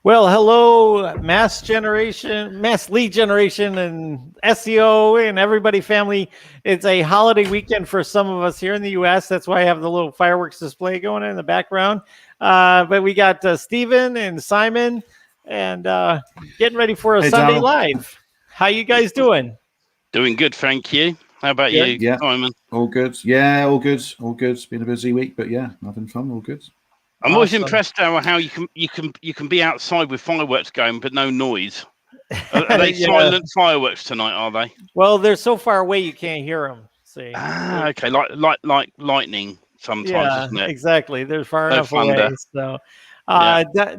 Well, hello, mass lead generation, and SEO, and everybody family. It's a holiday weekend for some of us here in the U.S. That's why I have the little fireworks display going in the background. But we got Stephen and Simon, and getting ready for a Hey, Sunday Daryl. Live. How you guys doing? Doing good, thank you. How about you, Yeah. Simon? All good. Yeah, all good. All good. It's been a busy week, but yeah, nothing fun. All good. I'm always impressed, Daryl, how you can be outside with fireworks going, but no noise. Are they silent fireworks tonight? Are they? Well, they're so far away you can't hear them. See? Okay, like lightning sometimes, isn't it? Exactly. They're far No enough thunder. away. So,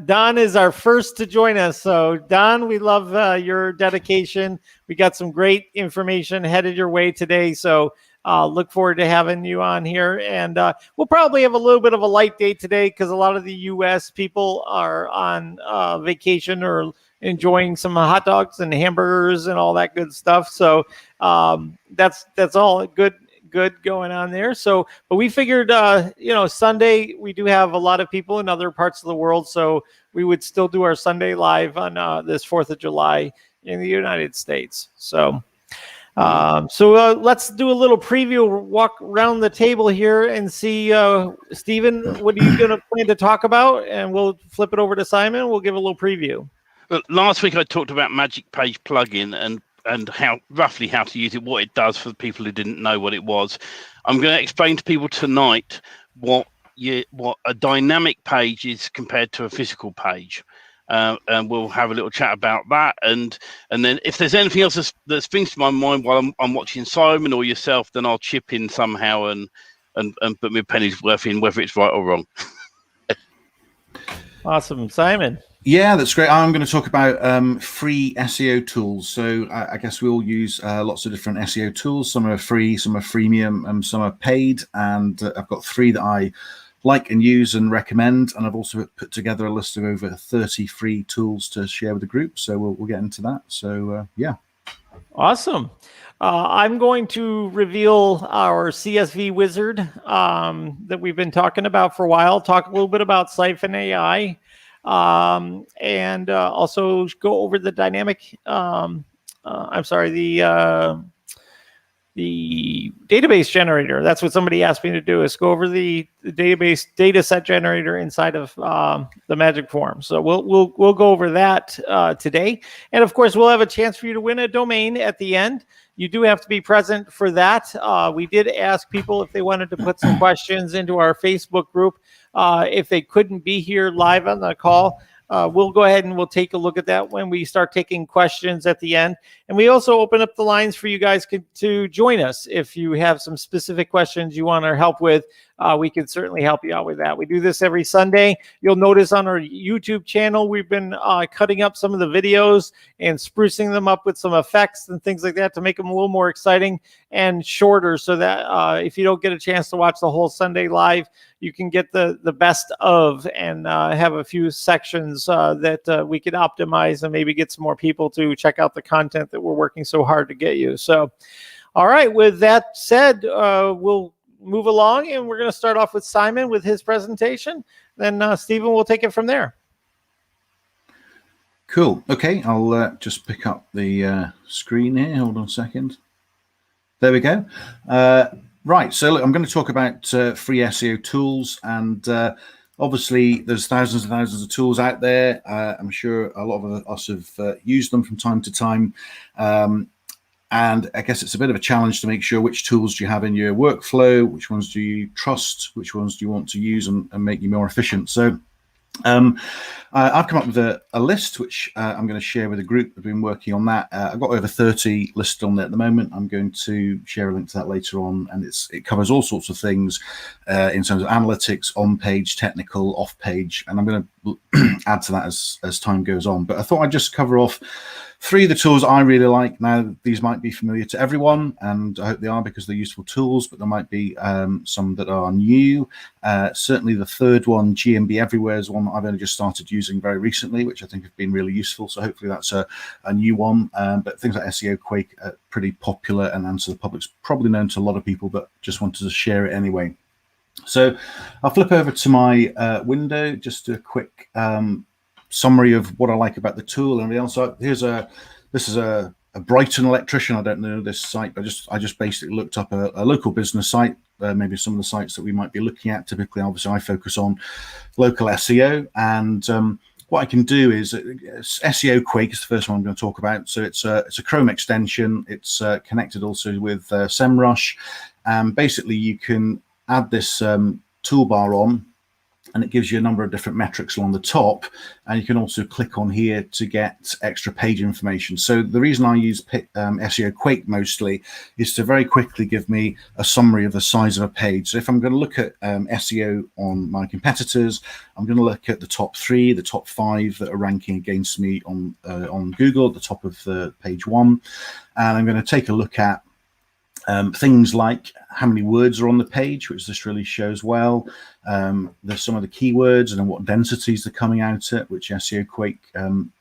Don is our first to join us. So, Don, we love your dedication. We got some great information headed your way today. So, look forward to having you on here. And we'll probably have a little bit of a light day today because a lot of the U.S. people are on vacation or enjoying some hot dogs and hamburgers and all that good stuff. So, that's all good going on there. So, but we figured, Sunday, we do have a lot of people in other parts of the world. So we would still do our Sunday live on this 4th of July in the United States. So, let's do a little preview, walk around the table here and see, Stephen, what are you going to plan to talk about? And we'll flip it over to Simon. We'll give a little preview. Well, last week I talked about Magic Page plugin and how roughly how to use it, what it does for the people who didn't know what it was. I'm going to explain to people tonight what a dynamic page is compared to a physical page, and we'll have a little chat about that. And then if there's anything else that springs to my mind while I'm watching Simon or yourself, then I'll chip in somehow and put my penny's worth in, whether it's right or wrong. Awesome, Simon. Yeah, that's great. I'm going to talk about free SEO tools. So I guess we all use lots of different SEO tools. Some are free, some are freemium, and some are paid. And I've got 3 that I like and use and recommend. And I've also put together a list of over 30 free tools to share with the group. So we'll get into that. So yeah. Awesome. I'm going to reveal our CSV wizard that we've been talking about for a while. Talk a little bit about Siphon AI. And also go over the dynamic, the database generator. That's what somebody asked me to do, is go over the database data set generator inside of the Magic Form. So we'll go over that today. And of course, we'll have a chance for you to win a domain at the end. You do have to be present for that. We did ask people if they wanted to put some questions into our Facebook group. If they couldn't be here live on the call, we'll go ahead and we'll take a look at that when we start taking questions at the end. And we also open up the lines for you guys to join us. If you have some specific questions you want our help with, we can certainly help you out with that. We do this every Sunday. You'll notice on our YouTube channel, we've been cutting up some of the videos and sprucing them up with some effects and things like that to make them a little more exciting and shorter, so that if you don't get a chance to watch the whole Sunday live, you can get the best of and have a few sections that we could optimize and maybe get some more people to check out the content that we're working so hard to get you. So, all right, with that said, we'll move along, and we're going to start off with Simon with his presentation. Then Stephen will take it from there. Cool. Okay, I'll just pick up the screen here. Hold on a second. There we go. Right, so look, I'm going to talk about free SEO tools, and obviously there's thousands and thousands of tools out there. I'm sure a lot of us have used them from time to time. And I guess it's a bit of a challenge to make sure which tools do you have in your workflow, which ones do you trust, which ones do you want to use and make you more efficient. So I've come up with a list which I'm going to share with the group. I've been working on that. I've got over 30 listed on there at the moment. I'm going to share a link to that later on, and it covers all sorts of things in terms of analytics, on-page, technical, off-page, and I'm going to add to that as time goes on. But I thought I'd just cover off 3 of the tools I really like. Now, these might be familiar to everyone, and I hope they are because they're useful tools, but there might be some that are new. Certainly the third one, GMB Everywhere, is one that I've only just started using very recently, which I think have been really useful. So hopefully that's a new one. But things like SEO Quake are pretty popular, and Answer the Public's probably known to a lot of people, but just wanted to share it anyway. So I'll flip over to my window, just do a quick summary of what I like about the tool and everything else. So this is a Brighton electrician. I don't know this site. I just basically looked up a local business site. Maybe some of the sites that we might be looking at. Typically, obviously, I focus on local SEO, and what I can do is SEO Quake is the first one I'm going to talk about. So it's a Chrome extension. It's connected also with SEMrush, and basically you can add this toolbar on, and it gives you a number of different metrics along the top, and you can also click on here to get extra page information. So the reason I use SEO Quake mostly is to very quickly give me a summary of the size of a page. So if I'm going to look at SEO on my competitors, I'm going to look at the top 3, the top 5 that are ranking against me on Google at the top of page 1, and I'm going to take a look at things like how many words are on the page, which this really shows well. There's some of the keywords and then what densities they're coming out at, which SEO Quake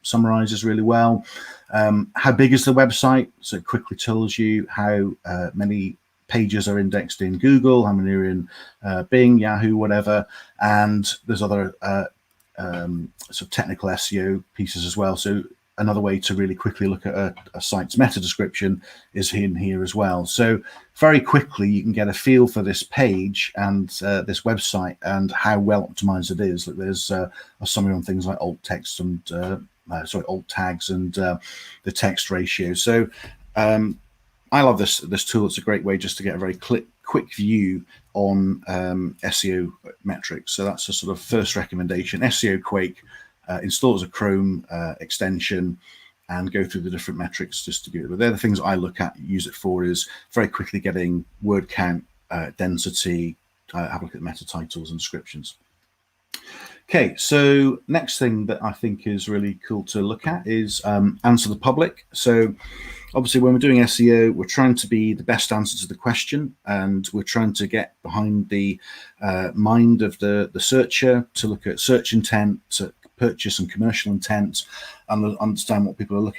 summarizes really well. How big is the website? So it quickly tells you how many pages are indexed in Google, how many are in Bing, Yahoo, whatever. And there's other sort of technical SEO pieces as well. So another way to really quickly look at a site's meta description is in here as well. So very quickly you can get a feel for this page and this website and how well optimized it is. Like there's a summary on things like alt text and alt tags and the text ratio. So I love this tool. It's a great way just to get a very quick view on SEO metrics. So that's a sort of first recommendation. SEO Quake. Install as a Chrome extension and go through the different metrics just to get it. But they're the things I look at, use it for, is very quickly getting word count, density, have a look at meta titles and descriptions. Okay, so next thing that I think is really cool to look at is answer the public. So obviously when we're doing SEO, we're trying to be the best answer to the question, and we're trying to get behind the mind of the searcher to look at search intent, to purchase and commercial intent, and understand what people are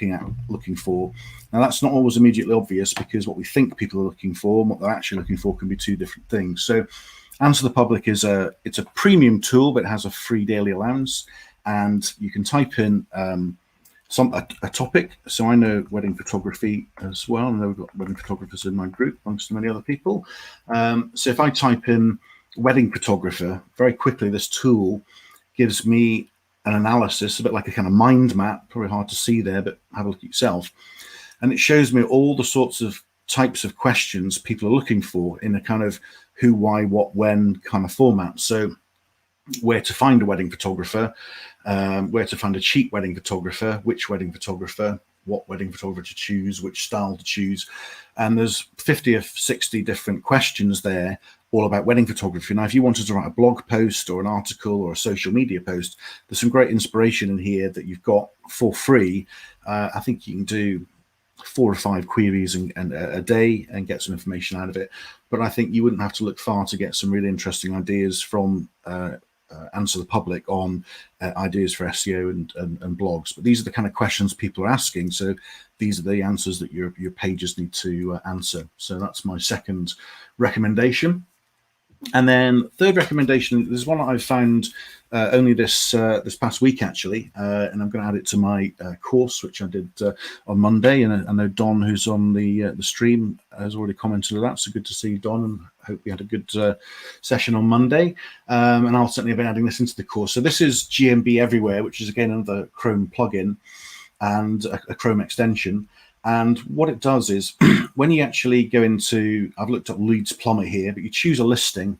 looking for. Now that's not always immediately obvious, because what we think people are looking for and what they're actually looking for can be two different things. So Answer the Public is a premium tool, but it has a free daily allowance, and you can type in a topic. So I know wedding photography as well. I know we've got wedding photographers in my group, amongst many other people. So if I type in wedding photographer, very quickly this tool gives me an analysis, a bit like a kind of mind map, probably hard to see there, but have a look at yourself. And it shows me all the sorts of types of questions people are looking for in a kind of who, why, what, when kind of format. So where to find a wedding photographer, where to find a cheap wedding photographer, which wedding photographer, what wedding photographer to choose, which style to choose. And there's 50 or 60 different questions there, all about wedding photography. Now, if you wanted to write a blog post or an article or a social media post, there's some great inspiration in here that you've got for free. I think you can do 4 or 5 queries and a day and get some information out of it. But I think you wouldn't have to look far to get some really interesting ideas from Answer the Public on ideas for SEO and blogs. But these are the kind of questions people are asking. So these are the answers that your pages need to answer. So that's my second recommendation. And then third recommendation, there's one that I found only this past week, actually, and I'm going to add it to my course, which I did on Monday. And I know Don, who's on the stream, has already commented on that. So good to see you, Don, and hope we had a good session on Monday. And I'll certainly be adding this into the course. So this is GMB Everywhere, which is again another Chrome plugin and a Chrome extension. And what it does is when you actually go into, I've looked up Leeds Plumber here, but you choose a listing.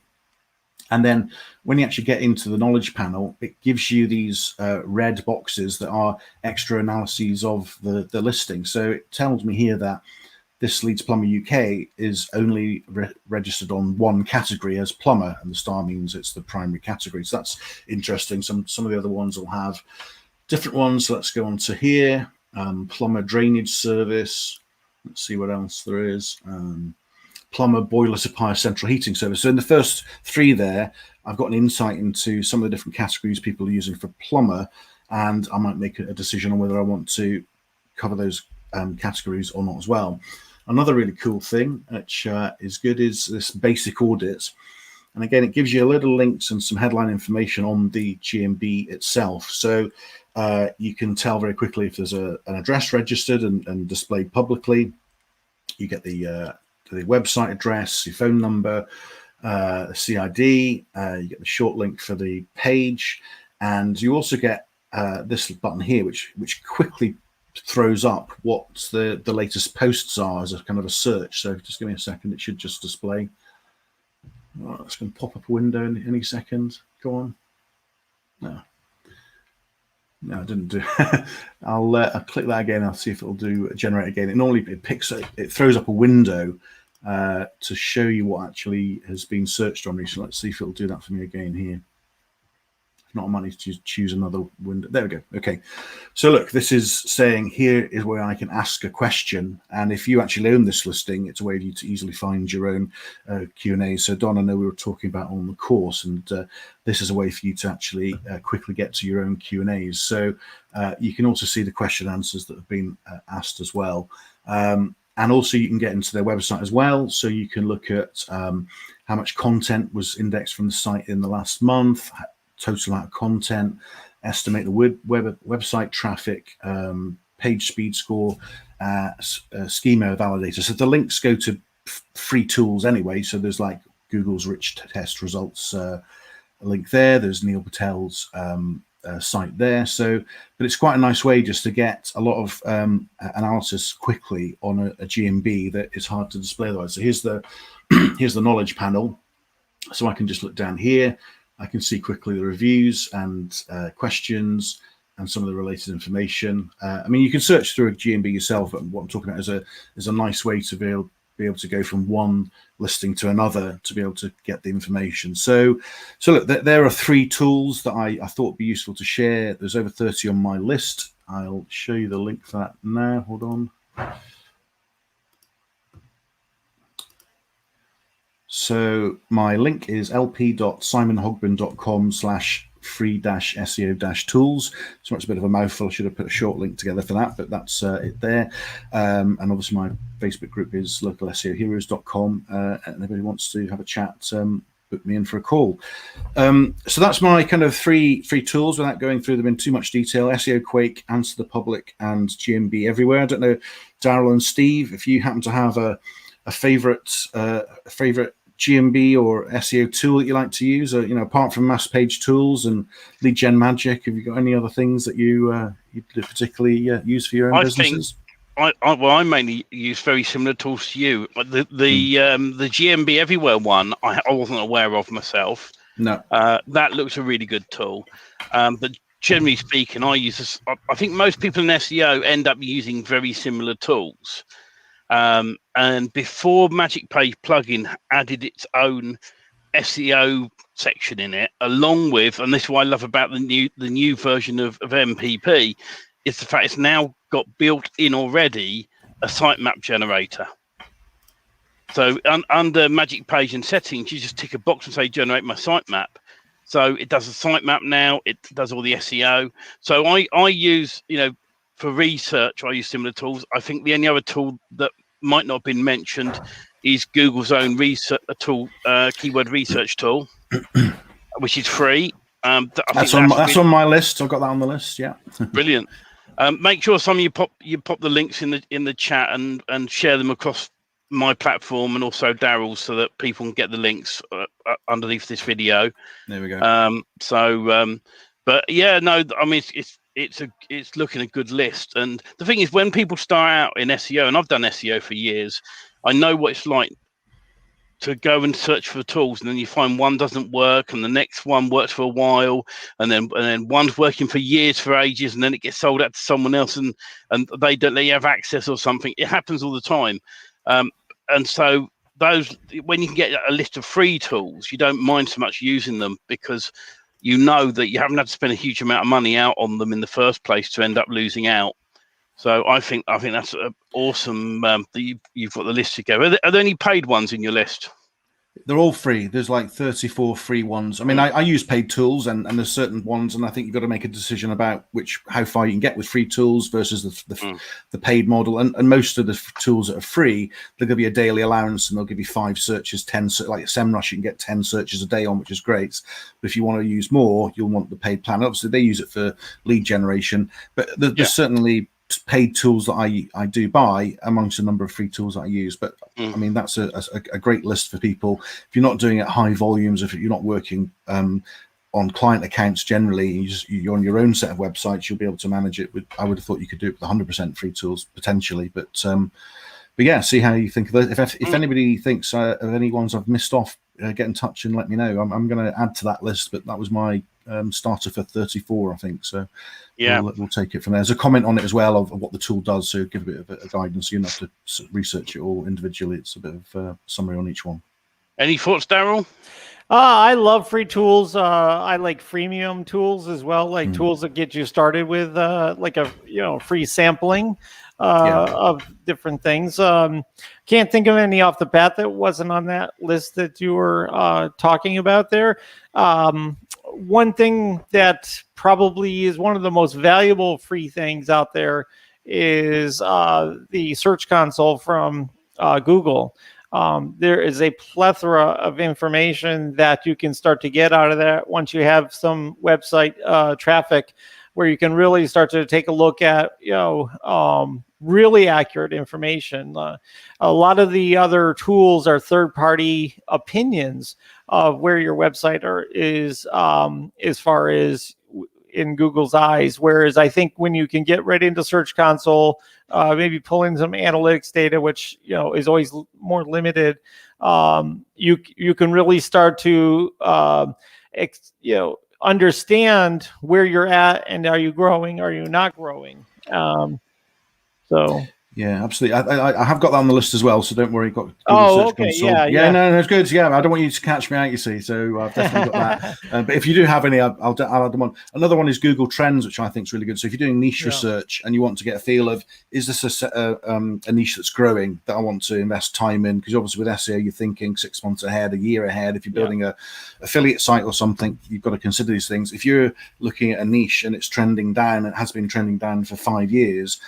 And then when you actually get into the knowledge panel, it gives you these red boxes that are extra analyses of the listing. So it tells me here that this Leeds Plumber UK is only registered on one category as plumber, and the star means it's the primary category. So that's interesting. Some of the other ones will have different ones. So let's go on to here. Plumber drainage service. Let's see what else there is. Plumber boiler supplier central heating service. So in the first 3 there, I've got an insight into some of the different categories people are using for plumber, and I might make a decision on whether I want to cover those categories or not as well. Another really cool thing, which is good, is this basic audit. And again, it gives you a little links and some headline information on the GMB itself. So you can tell very quickly if there's an address registered and displayed publicly. You get the website address, your phone number, CID, you get the short link for the page, and you also get this button here, which quickly throws up what the latest posts are as a kind of a search. So just give me a second, it should just display. Oh, it's going to pop up a window in any second. Go on. No, I didn't do. I'll click that again. I'll see if it'll do generate again. It normally it throws up a window to show you what actually has been searched on recently. Let's see if it'll do that for me again here. If not, I might need to choose another window. There we go. Okay. So look, this is saying here is where I can ask a question. And if you actually own this listing, it's a way for you to easily find your own Q&A. So Don, I know we were talking about on the course, and this is a way for you to actually quickly get to your own Q&As. So you can also see the question answers that have been asked as well. And also you can get into their website as well. So you can look at how much content was indexed from the site in the last month, total amount of content, estimate the website traffic, page speed score, schema validator. So the links go to free tools anyway. So there's like Google's rich test results link there. There's Neil Patel's site there. So, but it's quite a nice way just to get a lot of analysis quickly on a GMB that is hard to display otherwise. So here's the here's the knowledge panel. So I can just look down here. I can see quickly the reviews and questions and some of the related information. I mean, you can search through a GMB yourself, but what I'm talking about is a nice way to be able to go from one listing to another to be able to get the information. So look, there are 3 tools that I thought would be useful to share. There's over 30 on my list. I'll show you the link for that now. Hold on. So my link is lp.simonhogben.com/free-seo-tools. So it's a bit of a mouthful. I should have put a short link together for that, but that's it there. And obviously my Facebook group is localseoheros.com. And anybody wants to have a chat, book me in for a call. So that's my kind of three tools without going through them in too much detail: SEO Quake, Answer the Public, and GMB Everywhere. I don't know, Daryl and Steve, if you happen to have a favorite GMB or SEO tool that you like to use, or, apart from mass page tools and Leadgenmagic, have you got any other things that you particularly use for your own businesses? I mainly use very similar tools to you. The GMB Everywhere one I wasn't aware of myself. No, that looks a really good tool. But generally speaking, I use this. I think most people in SEO end up using very similar tools. And before Magic Page plugin added its own SEO section in it, along with, and this is what I love about the new version of MPP, is the fact it's now got built in already a sitemap generator. So under Magic Page and settings, you just tick a box and say generate my sitemap. So it does a sitemap now. It does all the SEO. So I use, for research, I use similar tools. I think the only other tool that might not have been mentioned is Google's own research tool, keyword research tool, which is free. That's on my list. I've got that on the list. Yeah, brilliant. Make sure some of you pop the links in the chat and share them across my platform and also Daryl's, so that people can get the links underneath this video. There we go. But yeah, no, I mean it's looking a good list. And the thing is, when people start out in SEO, and I've done SEO for years, I know what it's like to go and search for tools, and then you find one doesn't work, and the next one works for a while, and then one's working for years, for ages, and then it gets sold out to someone else, and they don't let you have access or something. It happens all the time. And so when you can get a list of free tools, you don't mind so much using them, because you know that you haven't had to spend a huge amount of money out on them in the first place to end up losing out. So I think that's awesome that you've got the list together. Are there any paid ones in your list? They're all free. There's like 34 free ones. I mean, I use paid tools, and there's certain ones, and I think you've got to make a decision about how far you can get with free tools versus the paid model. And most of the tools that are free, they'll give you a daily allowance, and they'll give you 5 searches, 10, like SEMrush, you can get 10 searches a day on, which is great. But if you want to use more, you'll want the paid plan. Obviously, they use it for lead generation, but there's certainly paid tools that I do buy amongst a number of free tools that I use. But I mean, that's a great list for people. If you're not doing it high volumes, if you're not working on client accounts generally, you're on your own set of websites, you'll be able to manage it with, I would have thought you could do it with 100% free tools potentially. But yeah, see how you think of those. If anybody thinks of any ones I've missed off, get in touch and let me know. I'm going to add to that list, but that was my starter for 34, I think. So yeah, we'll take it from there. There's a comment on it as well of what the tool does, so give a bit of a guidance. You don't have to research it all individually. It's a bit of a summary on each one. Any thoughts, Daryl? I love free tools. I like freemium tools as well, like tools that get you started with like a free sampling of different things. Can't think of any off the bat that wasn't on that list that you were talking about there. One thing that probably is one of the most valuable free things out there is the Search Console from Google. There is a plethora of information that you can start to get out of that once you have some website traffic, where you can really start to take a look at really accurate information. A lot of the other tools are third-party opinions of where your website is as far as in Google's eyes. Whereas I think when you can get right into Search Console, maybe pull in some analytics data, which is always more limited, you can really start to understand where you're at, and are you growing, are you not growing. So yeah, absolutely. I have got that on the list as well, so don't worry. Got Google Search okay, Console. Yeah, no, it's good. Yeah, I don't want you to catch me out, you see. So I've definitely got that. But if you do have any, I'll add them on. Another one is Google Trends, which I think is really good. So if you're doing niche research and you want to get a feel of, is this a niche that's growing that I want to invest time in? Because obviously with SEO, you're thinking 6 months ahead, a year ahead. If you're building a affiliate site or something, you've got to consider these things. If you're looking at a niche and it's trending down, it has been trending down for 5 years,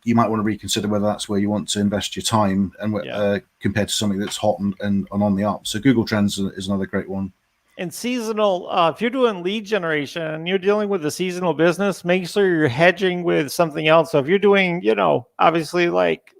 you might want to reconsider whether that's where you want to invest your time, and compared to something that's hot and on the up. So Google Trends is another great one. And seasonal, if you're doing lead generation and you're dealing with a seasonal business, make sure you're hedging with something else. So if you're doing, obviously like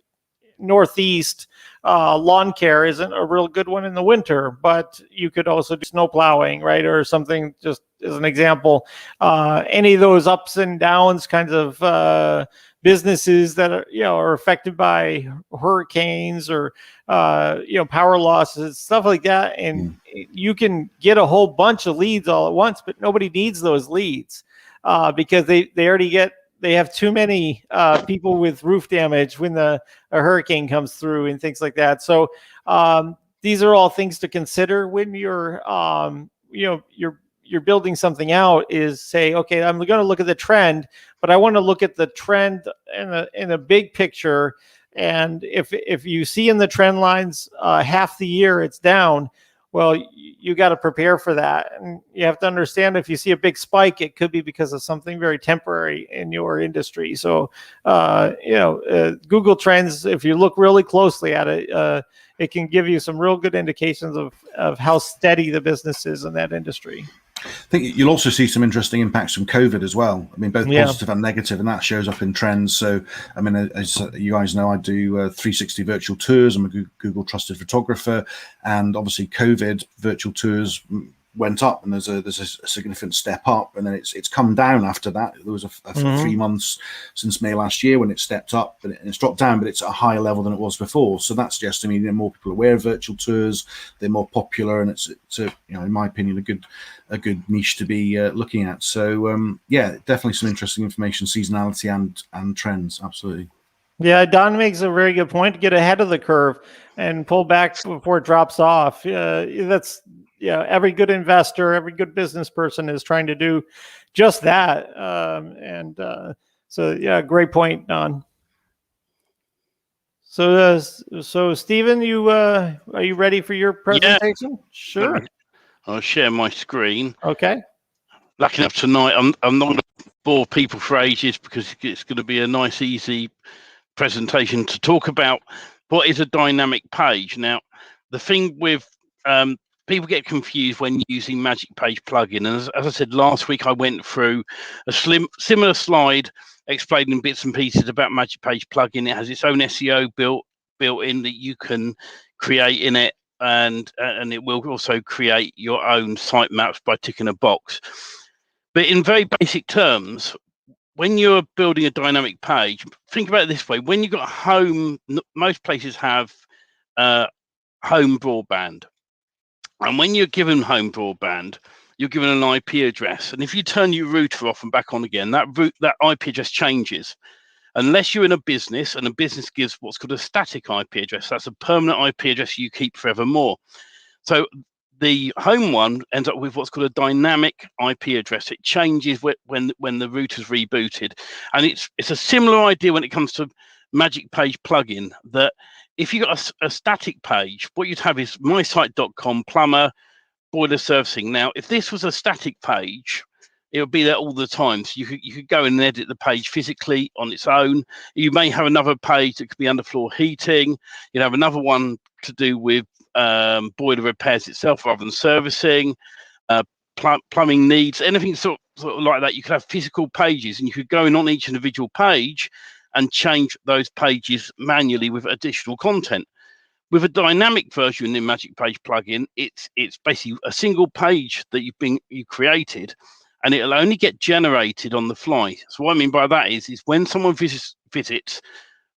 Northeast, lawn care isn't a real good one in the winter, but you could also do snow plowing, right? Or something, just as an example. Any of those ups and downs kinds of businesses that are affected by hurricanes or power losses, stuff like that, and you can get a whole bunch of leads all at once, but nobody needs those leads because they have too many people with roof damage when a hurricane comes through and things like that. So these are all things to consider when you're building something out. Is say, okay, I'm going to look at the trend, but I want to look at the trend in a big picture. And if you see in the trend lines half the year it's down, well, you got to prepare for that. And you have to understand, if you see a big spike, it could be because of something very temporary in your industry. So, Google Trends, if you look really closely at it, it can give you some real good indications of how steady the business is in that industry. I think you'll also see some interesting impacts from COVID as well. I mean, both positive and negative, and that shows up in trends. So, I mean, as you guys know, I do 360 virtual tours. I'm a Google trusted photographer, and obviously COVID virtual tours went up, and there's a significant step up, and then it's come down after that. There was a 3 months since May last year when it stepped up, and it's dropped down, but it's at a higher level than it was before. So that's just, more people are aware of virtual tours, they're more popular, and it's in my opinion, a good niche to be looking at. So definitely some interesting information, seasonality and trends. Absolutely. Yeah, Don makes a very good point. To get ahead of the curve and pull back before it drops off. That's every good investor, every good business person is trying to do just that. So great point, Don. So Stephen, are you ready for your presentation? Sure. I'll share my screen. Okay. Lucky enough tonight, I'm not going to bore people for ages because it's going to be a nice, easy presentation to talk about what is a dynamic page. Now, the thing with people get confused when using Magic Page plugin, and as I said last week, I went through a similar slide explaining bits and pieces about Magic Page plugin. It has its own SEO built in that you can create in it, and it will also create your own sitemaps by ticking a box. But in very basic terms, when you're building a dynamic page, think about it this way: when you've got home, most places have home broadband, and when you're given home broadband, you're given an IP address, and if you turn your router off and back on again, that IP address changes. Unless you're in a business, and a business gives what's called a static IP address. That's a permanent IP address you keep forevermore. So the home one ends up with what's called a dynamic IP address. It changes when the router's rebooted, and it's a similar idea when it comes to Magic Page plugin. That if you got a static page, what you'd have is mysite.com plumber boiler servicing. Now, if this was a static page, it would be there all the time. So you could go and edit the page physically on its own. You may have another page that could be underfloor heating. You'd have another one to do with boiler repairs itself rather than servicing, plumbing needs, anything sort of like that. You could have physical pages, and you could go in on each individual page and change those pages manually with additional content. With a dynamic version in Magic Page plugin, it's basically a single page that you created, and it'll only get generated on the fly. So what I mean by that is when someone visits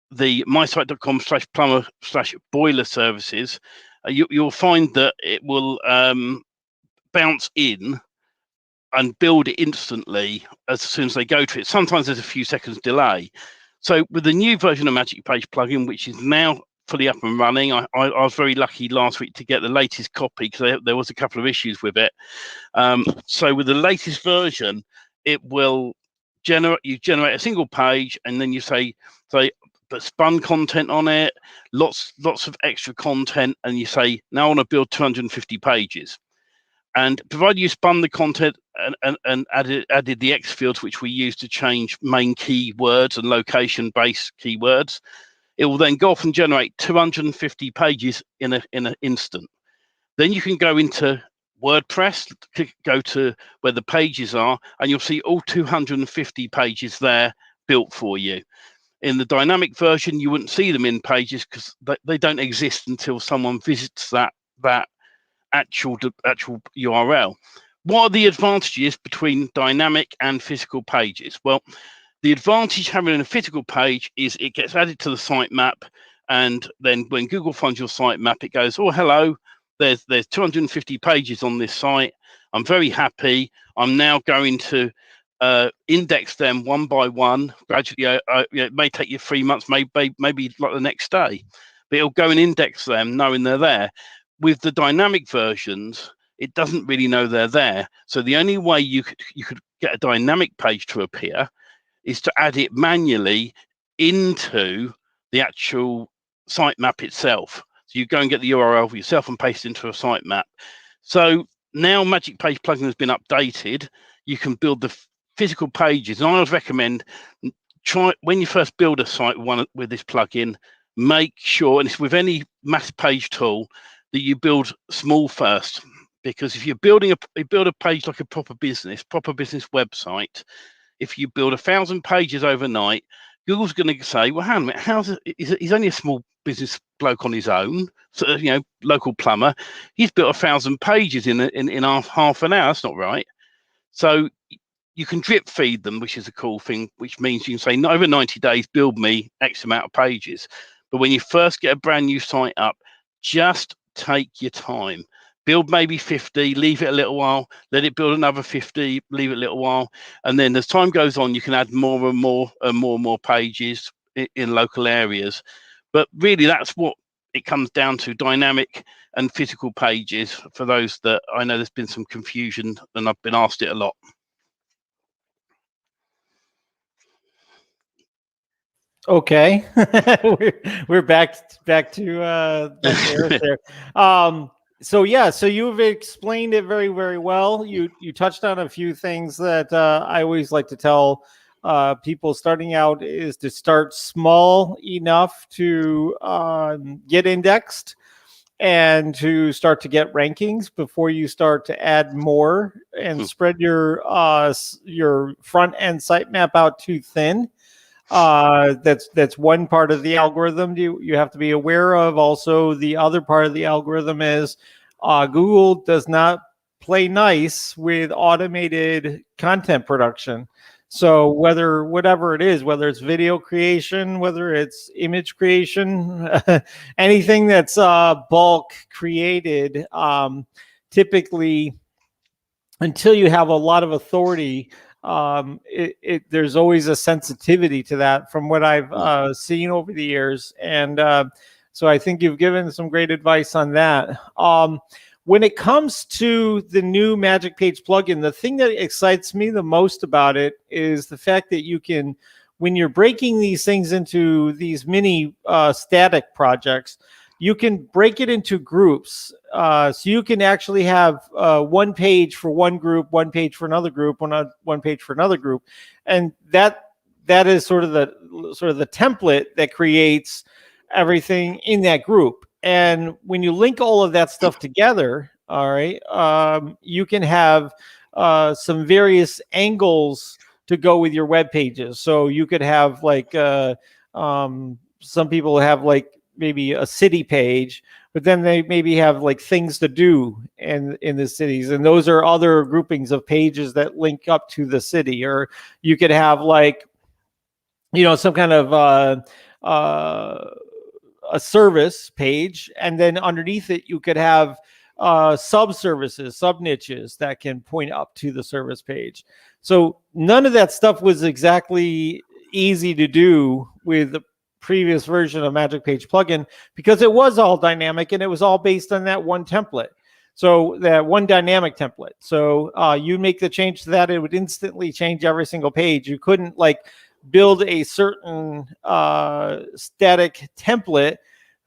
the mysite.com/plumber/boiler services, you'll find that it will bounce in and build it instantly as soon as they go to it. Sometimes there's a few seconds delay. So with the new version of Magic Page plugin, which is now fully up and running, I was very lucky last week to get the latest copy because there was a couple of issues with it. So with the latest version, it will generate a single page, and then you say but spun content on it, lots of extra content, and you say, now I want to build 250 pages. And provided you spun the content and added the X fields, which we use to change main keywords and location-based keywords, it will then go off and generate 250 pages in an instant. Then you can go into WordPress, go to where the pages are, and you'll see all 250 pages there built for you. In the dynamic version, you wouldn't see them in pages because they don't exist until someone visits that actual URL. What are the advantages between dynamic and physical pages? Well, the advantage having a physical page is it gets added to the sitemap, and then when Google finds your sitemap, it goes, oh, hello, there's 250 pages on this site. I'm very happy. I'm now going to index them one by one. Gradually, it may take you 3 months, maybe like the next day, but it'll go and index them knowing they're there. With the dynamic versions, it doesn't really know they're there. So the only way you could get a dynamic page to appear is to add it manually into the actual sitemap itself. So you go and get the URL for yourself and paste it into a sitemap. So now Magic Page plugin has been updated. You can build the physical pages, and I would recommend when you first build a site with this plugin, make sure, and it's with any mass page tool, that you build small first, because if you're build a page like a proper business website, if you build 1,000 pages overnight, Google's going to say, well, hang on a minute, he's only a small business bloke on his own, so local plumber. He's built 1,000 pages in half an hour. That's not right. So you can drip feed them, which is a cool thing, which means you can say, over 90 days, build me X amount of pages. But when you first get a brand new site up, just take your time. Build maybe 50, leave it a little while, let it build another 50, leave it a little while. And then as time goes on, you can add more and more pages in local areas. But really, that's what it comes down to, dynamic and physical pages. For those that I know there's been some confusion, and I've been asked it a lot. Okay, we're back to Eric there. So yeah, so you've explained it very, very well. You touched on a few things that I always like to tell people starting out is to start small enough to get indexed and to start to get rankings before you start to add more and spread your front end sitemap out too thin. That's one part of the algorithm you have to be aware of. Also, the other part of the algorithm is Google does not play nice with automated content production. So whatever it is, whether it's video creation, whether it's image creation, anything that's bulk created, typically until you have a lot of authority, there's always a sensitivity to that from what I've seen over the years. And so I think you've given some great advice on that. When it comes to the new Magic Page plugin, the thing that excites me the most about it is the fact that you can, when you're breaking these things into these mini static projects, you can break it into groups. So you can actually have one page for one group, one page for another group, one page for another group. And that is sort of the template that creates everything in that group. And when you link all of that stuff together, all right, you can have some various angles to go with your web pages. So you could have like some people have like maybe a city page, but then they maybe have like things to do in the cities, and those are other groupings of pages that link up to the city. Or you could have like, some kind of a service page, and then underneath it you could have sub-services, sub-niches that can point up to the service page. So none of that stuff was exactly easy to do with the previous version of Magic Page plugin, because it was all dynamic and it was all based on that one template. So that one dynamic template. So you make the change to that, it would instantly change every single page. You couldn't like build a certain static template,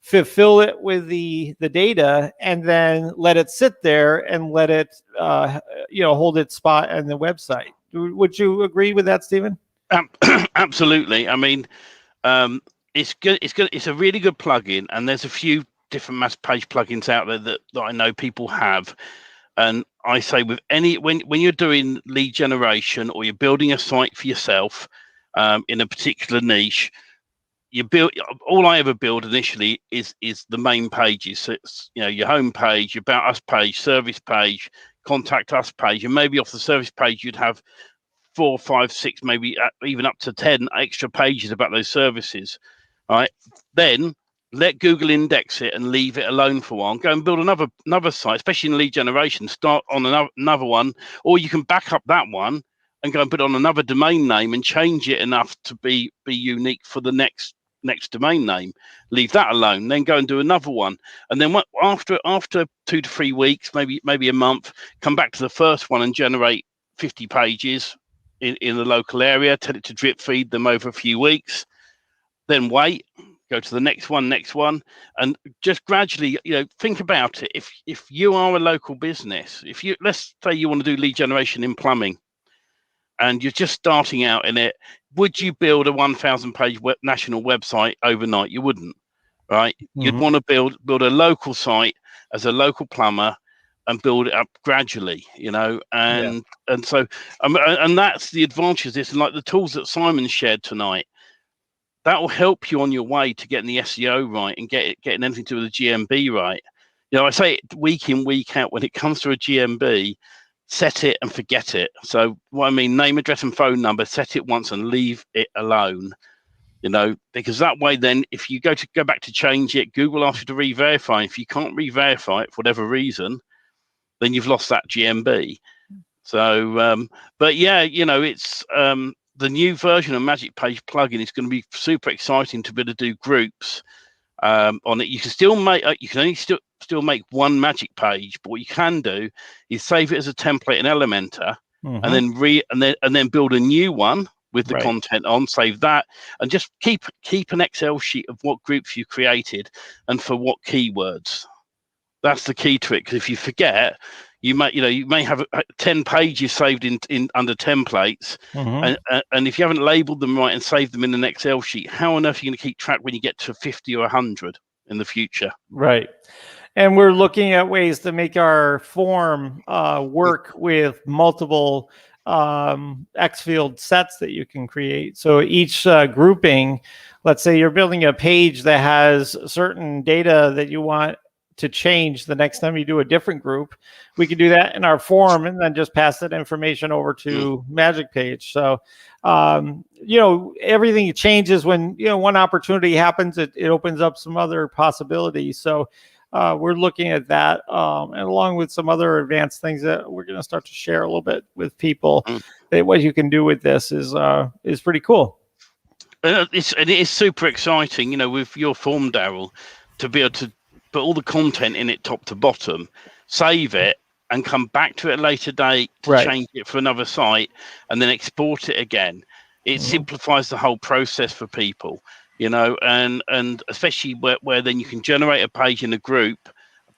fulfill it with the data, and then let it sit there and let it hold its spot on the website. Would you agree with that, Stephen? Absolutely. I mean, it's good. It's a really good plugin, and there's a few different mass page plugins out there that I know people have. And I say with when you're doing lead generation or you're building a site for yourself in a particular niche, all I ever build initially is the main pages. So it's your home page, your about us page, service page, contact us page, and maybe off the service page you'd have 4, 5, 6, maybe even up to 10 extra pages about those services. All right, then let Google index it and leave it alone for a while. Go and build another site, especially in lead generation. Start on another one, or you can back up that one and go and put on another domain name and change it enough to be unique for the next domain name. Leave that alone, then go and do another one, and then after 2 to 3 weeks, maybe a month, come back to the first one and generate 50 pages in the local area. Tell it to drip feed them over a few weeks, then wait, go to the next one, and just gradually, think about it. If you are a local business, let's say you want to do lead generation in plumbing, and you're just starting out in it, would you build a 1,000-page national website overnight? You wouldn't, right? Mm-hmm. You'd want to build a local site as a local plumber and build it up gradually, and so and that's the advantage of this. And like the tools that Simon shared tonight, that will help you on your way to getting the SEO right and getting anything to do with the GMB right. I say it week in, week out, when it comes to a GMB, set it and forget it. So what I mean, name, address, and phone number, set it once and leave it alone. Because that way, then if you go back to change it, Google asks you to re-verify. If you can't re-verify it for whatever reason, then you've lost that GMB. So, but yeah, it's the new version of Magic Page plugin is going to be super exciting to be able to do groups on it. You can still make, you can only still make one Magic Page, but what you can do is save it as a template in Elementor, mm-hmm. and then build a new one with the Right. content on, save that, and just keep an Excel sheet of what groups you created and for what keywords. That's the key to it, because if you forget, you may have 10 pages saved in under templates, Mhm. and if you haven't labeled them right and saved them in an Excel sheet, how on earth are you going to keep track when you get to 50 or 100 in the future? Right. And we're looking at ways to make our form work with multiple Xfield sets that you can create. So each grouping, let's say you're building a page that has certain data that you want to change the next time you do a different group, we can do that in our form and then just pass that information over to Magic Page. So, everything changes when, one opportunity happens, it opens up some other possibilities. So, we're looking at that, and along with some other advanced things that we're going to start to share a little bit with people. That what you can do with this is pretty cool. It is super exciting, with your form, Daryl, to be able to put all the content in it top to bottom, save it, and come back to it at a later date to change it for another site, and then export it again. It simplifies the whole process for people, and especially where then you can generate a page in a group,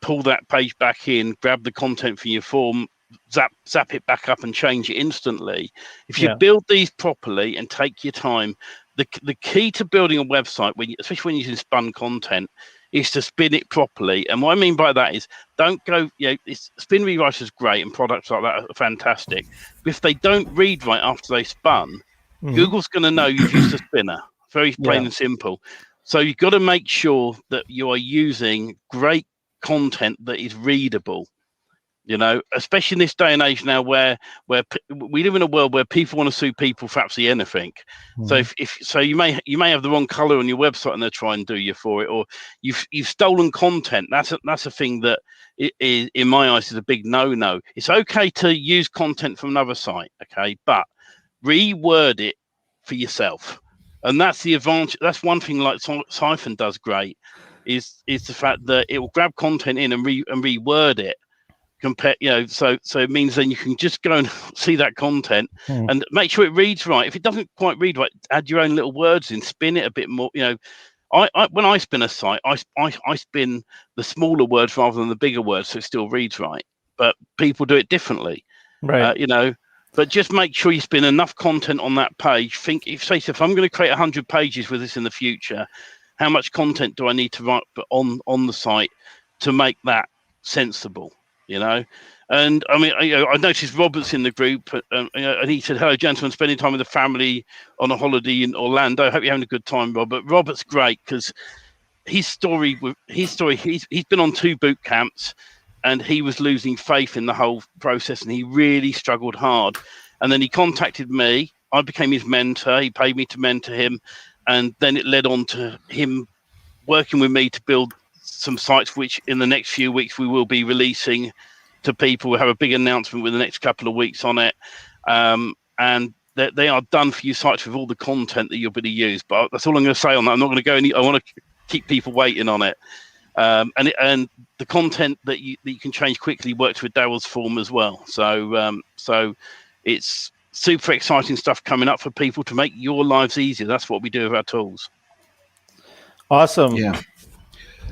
pull that page back in, grab the content from your form, zap it back up and change it instantly. If you build these properly and take your time, the key to building a website, especially when you're using spun content, is to spin it properly. And what I mean by that is, don't go, spin rewriter is great and products like that are fantastic. But if they don't read right after they spun, Google's going to know you've used a spinner. Very plain and simple. So you've got to make sure that you are using great content that is readable. Especially in this day and age now, where we live in a world where people want to sue people for absolutely anything. So so you may have the wrong color on your website and they're trying to do you for it, or you've stolen content. That's a thing that is, in my eyes, is a big no. It's okay to use content from another site, okay, but reword it for yourself. And that's the advantage. That's one thing like Siphon does great, is the fact that it will grab content in and reword it. So it means then you can just go and see that content and make sure it reads right. If it doesn't quite read right, add your own little words in, spin it a bit more. When I spin a site, I spin the smaller words rather than the bigger words, so it still reads right. But people do it differently, right? But just make sure you spin enough content on that page. If I'm going to create 100 pages with this in the future, how much content do I need to write on the site to make that sensible? And I mean, I noticed Robert's in the group, and he said, "Hello, gentlemen, spending time with the family on a holiday in Orlando. Hope you're having a good time, Robert." Robert's great because he's been on 2 boot camps, and he was losing faith in the whole process, and he really struggled hard. And then he contacted me. I became his mentor. He paid me to mentor him, and then it led on to him working with me to build some sites, which in the next few weeks we will be releasing to people. We'll have a big announcement with the next couple of weeks on it, and they are done for you sites with all the content that you're going to use. But that's all I'm going to say on that. I'm not going to go I want to keep people waiting on it, and the content that you can change quickly works with Daryl's form as well. So it's super exciting stuff coming up for people to make your lives easier. That's what we do with our tools. Awesome. Yeah.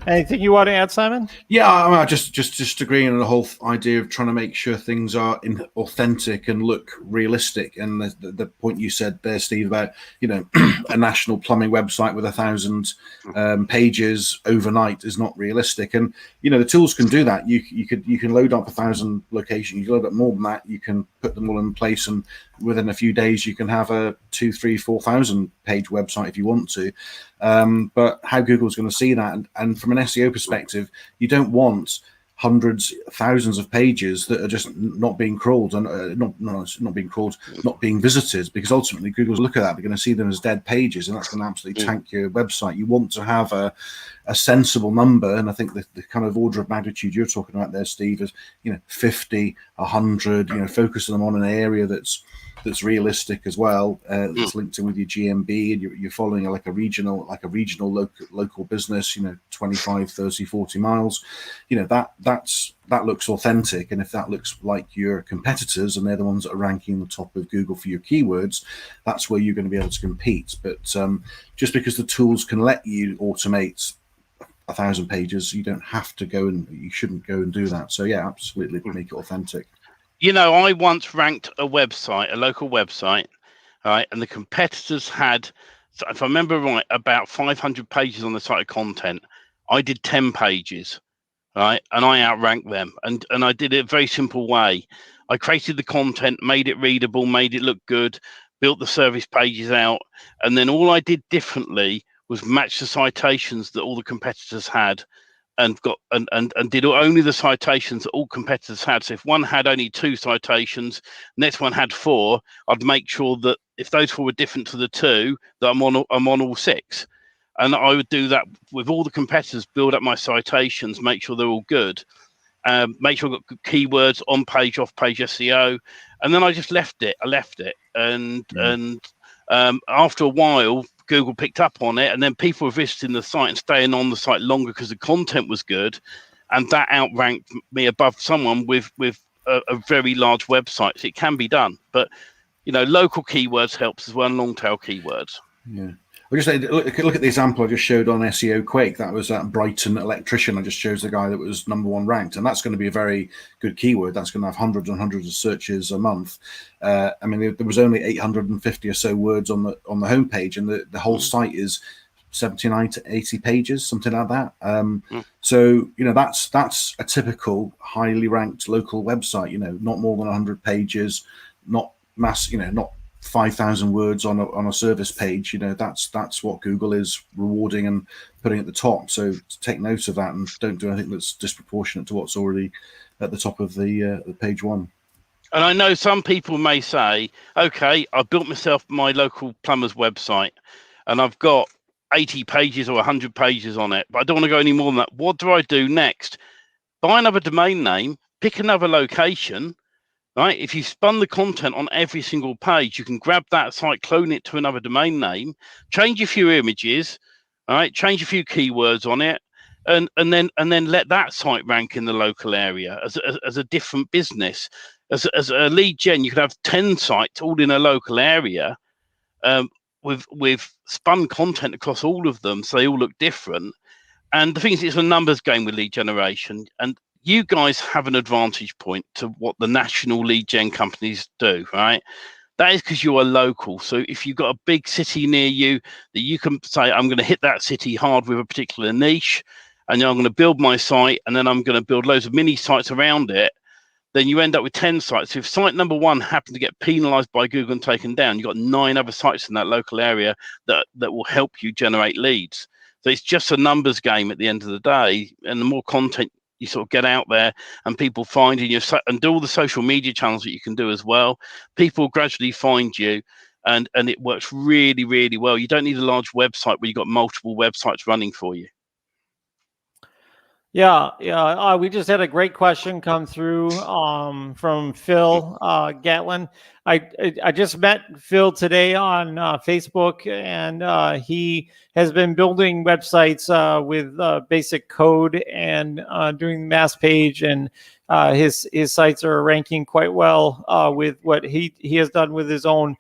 Anything you want to add, Simon? Yeah, I just agreeing on the whole idea of trying to make sure things are authentic and look realistic. And the point you said there, Steve, about a national plumbing website with 1,000 pages overnight is not realistic. And the tools can do that. You can load up 1,000 locations. You can load up more than that. You can put them all in place, and within a few days you can have a 2,000, 3,000, 4,000 page website if you want to. But how Google's going to see that, and from an SEO perspective, you don't want hundreds, thousands of pages that are just not being crawled and not being visited, because ultimately Google's look at that, they're going to see them as dead pages, and that's going to absolutely tank your website. You want to have a sensible number, and I think the kind of order of magnitude you're talking about there, Steve, is 50, 100. Focus them on an area that's realistic as well, that's linked in with your GMB, and you're following like a regional local business, 25, 30, 40 miles. that looks authentic, and if that looks like your competitors and they're the ones that are ranking the top of Google for your keywords, that's where you're going to be able to compete. But just because the tools can let you automate 1,000 pages, you don't have to go, and you shouldn't go and do that. So yeah, absolutely make it authentic. You know, I once ranked a website, a local website, right, and the competitors had, if I remember right, about 500 pages on the site of content. I did 10 pages, right, and I outranked them, and I did it a very simple way. I created the content, made it readable, made it look good, built the service pages out, and then all I did differently was match the citations that all the competitors had, and did only the citations that all competitors had. So if one had only 2 citations, next one had 4, I'd make sure that if those 4 were different to the 2, that I'm on all 6. And I would do that with all the competitors, build up my citations, make sure they're all good, make sure I've got good keywords, on page, off page SEO, and then I just left it. And after a while, Google picked up on it, and then people were visiting the site and staying on the site longer because the content was good, and that outranked me above someone with a very large website. So it can be done, but you know, local keywords helps as well, and long tail keywords. Yeah. I just say, look at the example I just showed on SEO Quake. That was that Brighton electrician. I just chose the guy that was #1 ranked, and that's going to be a very good keyword. That's going to have hundreds and hundreds of searches a month. I mean, there was only 850 or so words on the homepage, and the whole site is 79 to 80 pages, something like that. So you know, that's a typical highly ranked local website. You know, not more than 100 pages, not mass. You know, not 5,000 words on a service page. You know, that's what Google is rewarding and putting at the top. So take note of that, and don't do anything that's disproportionate to what's already at the top of the page one. And I know some people may say, okay, I built myself my local plumber's website and I've got 80 pages or 100 pages on it, but I don't want to go any more than that. What do I do next? Buy another domain name, pick another location. Right, if you spun the content on every single page, you can grab that site, clone it to another domain name, change a few images, all right, change a few keywords on it, and then let that site rank in the local area as a different business. As a lead gen, you could have 10 sites all in a local area, with spun content across all of them, so they all look different. And the thing is, it's a numbers game with lead generation, and you guys have an advantage point to what the national lead gen companies do, right? That is because you are local. So if you've got a big city near you that you can say, I'm going to hit that city hard with a particular niche, and I'm going to build my site, and then I'm going to build loads of mini sites around it, then you end up with 10 sites. So if site number 1 happened to get penalized by Google and taken down, you've got 9 other sites in that local area that will help you generate leads. So it's just a numbers game at the end of the day, and the more content you sort of get out there and people find you, and do all the social media channels that you can do as well, people gradually find you, and it works really, really well. You don't need a large website where you've got multiple websites running for you. Yeah. We just had a great question come through from Phil Gatlin. I just met Phil today on Facebook, and he has been building websites with basic code and doing mass page, and his sites are ranking quite well with what he has done with his own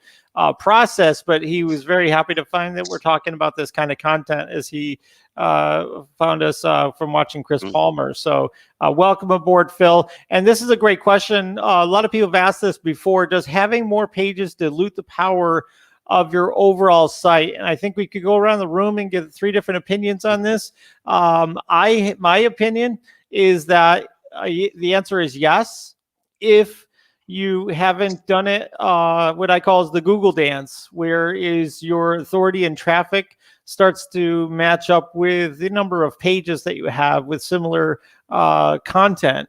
process. But he was very happy to find that we're talking about this kind of content, as he found us from watching Chris Palmer. So welcome aboard, Phil. And this is a great question. A lot of people have asked this before. Does having more pages dilute the power of your overall site? And I think we could go around the room and get 3 different opinions on this. My opinion is that the answer is yes. If you haven't done it, what I call is the Google dance, where is your authority and traffic starts to match up with the number of pages that you have with similar content.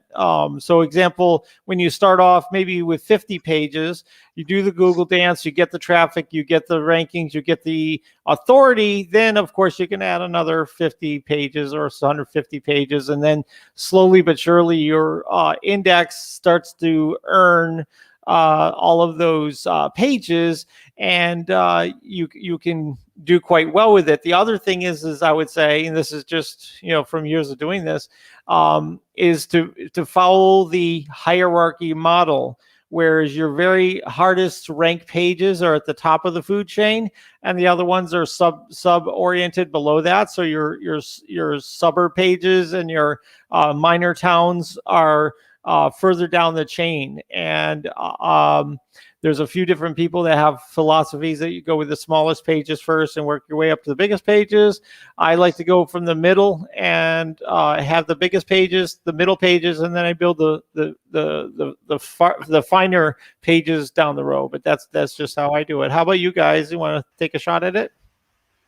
So example, when you start off maybe with 50 pages, you do the Google dance, you get the traffic, you get the rankings, you get the authority, then of course you can add another 50 pages or 150 pages, and then slowly but surely your index starts to earn all of those pages, and you can do quite well with it. The other thing is I would say, and this is just from years of doing this, is to follow the hierarchy model. Whereas your very hardest rank pages are at the top of the food chain, and the other ones are sub oriented below that. So your suburb pages and your minor towns are further down the chain. And there's a few different people that have philosophies that you go with the smallest pages first and work your way up to the biggest pages. I like to go from the middle and have the biggest pages, the middle pages, and then I build the finer pages down the road. But that's just how I do it. How about you guys? You want to take a shot at it?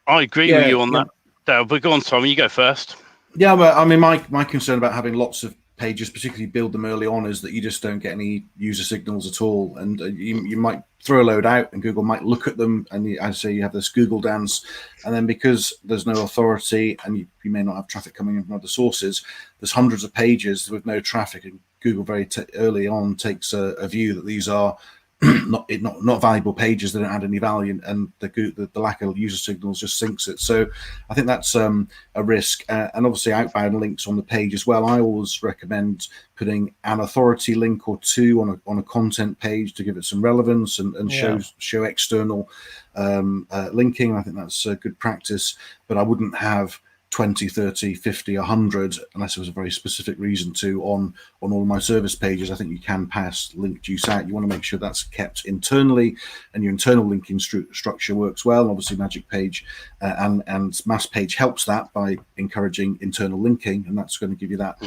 I agree with you on that, Daryl. But go on, Simon. You go first. Yeah, but I mean, my concern about having lots of pages, particularly build them early on, is that you just don't get any user signals at all, and you might throw a load out and Google might look at them, and I say you have this Google dance, and then because there's no authority and you may not have traffic coming in from other sources, there's hundreds of pages with no traffic, and Google very early on takes a view that these are not valuable pages. They don't add any value, and the lack of user signals just sinks it. So I think that's a risk, and obviously outbound links on the page as well. I always recommend putting an authority link or two on a content page to give it some relevance and show external linking. I think that's a good practice, but I wouldn't have 20, 30, 50, 100, unless there was a very specific reason to, on all of my service pages. I think you can pass link juice out. You want to make sure that's kept internally and your internal linking structure works well. And obviously Magic Page and Mass Page helps that by encouraging internal linking, and that's going to give you that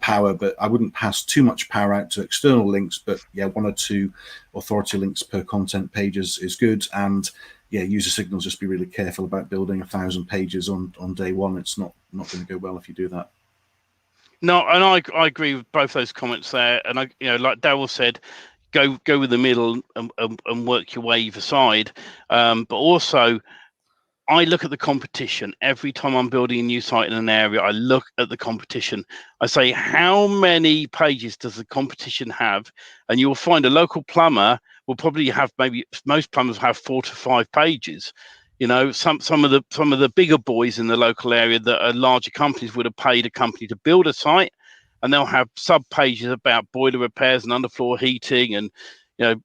power. But I wouldn't pass too much power out to external links, but yeah, 1 or 2 authority links per content pages is good. And yeah, user signals, just be really careful about building 1,000 pages on day one. It's not going to go well if you do that. No, and I agree with both those comments there. And I, like Daryl said, go with the middle and work your way either side. But also, I look at the competition every time I'm building a new site in an area. I look at the competition. I say, how many pages does the competition have? And you'll find a local plumber will probably have, maybe most plumbers have 4 to 5 pages. Some of the bigger boys in the local area that are larger companies would have paid a company to build a site, and they'll have sub pages about boiler repairs and underfloor heating and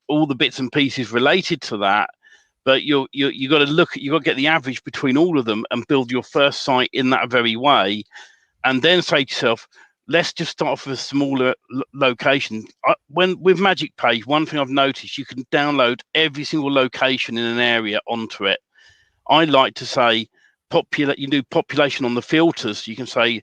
all the bits and pieces related to that. But you got to get the average between all of them and build your first site in that very way, and then say to yourself, let's just start off with a smaller location. With Magic Page, one thing I've noticed, you can download every single location in an area onto it. I like to say you do population on the filters. You can say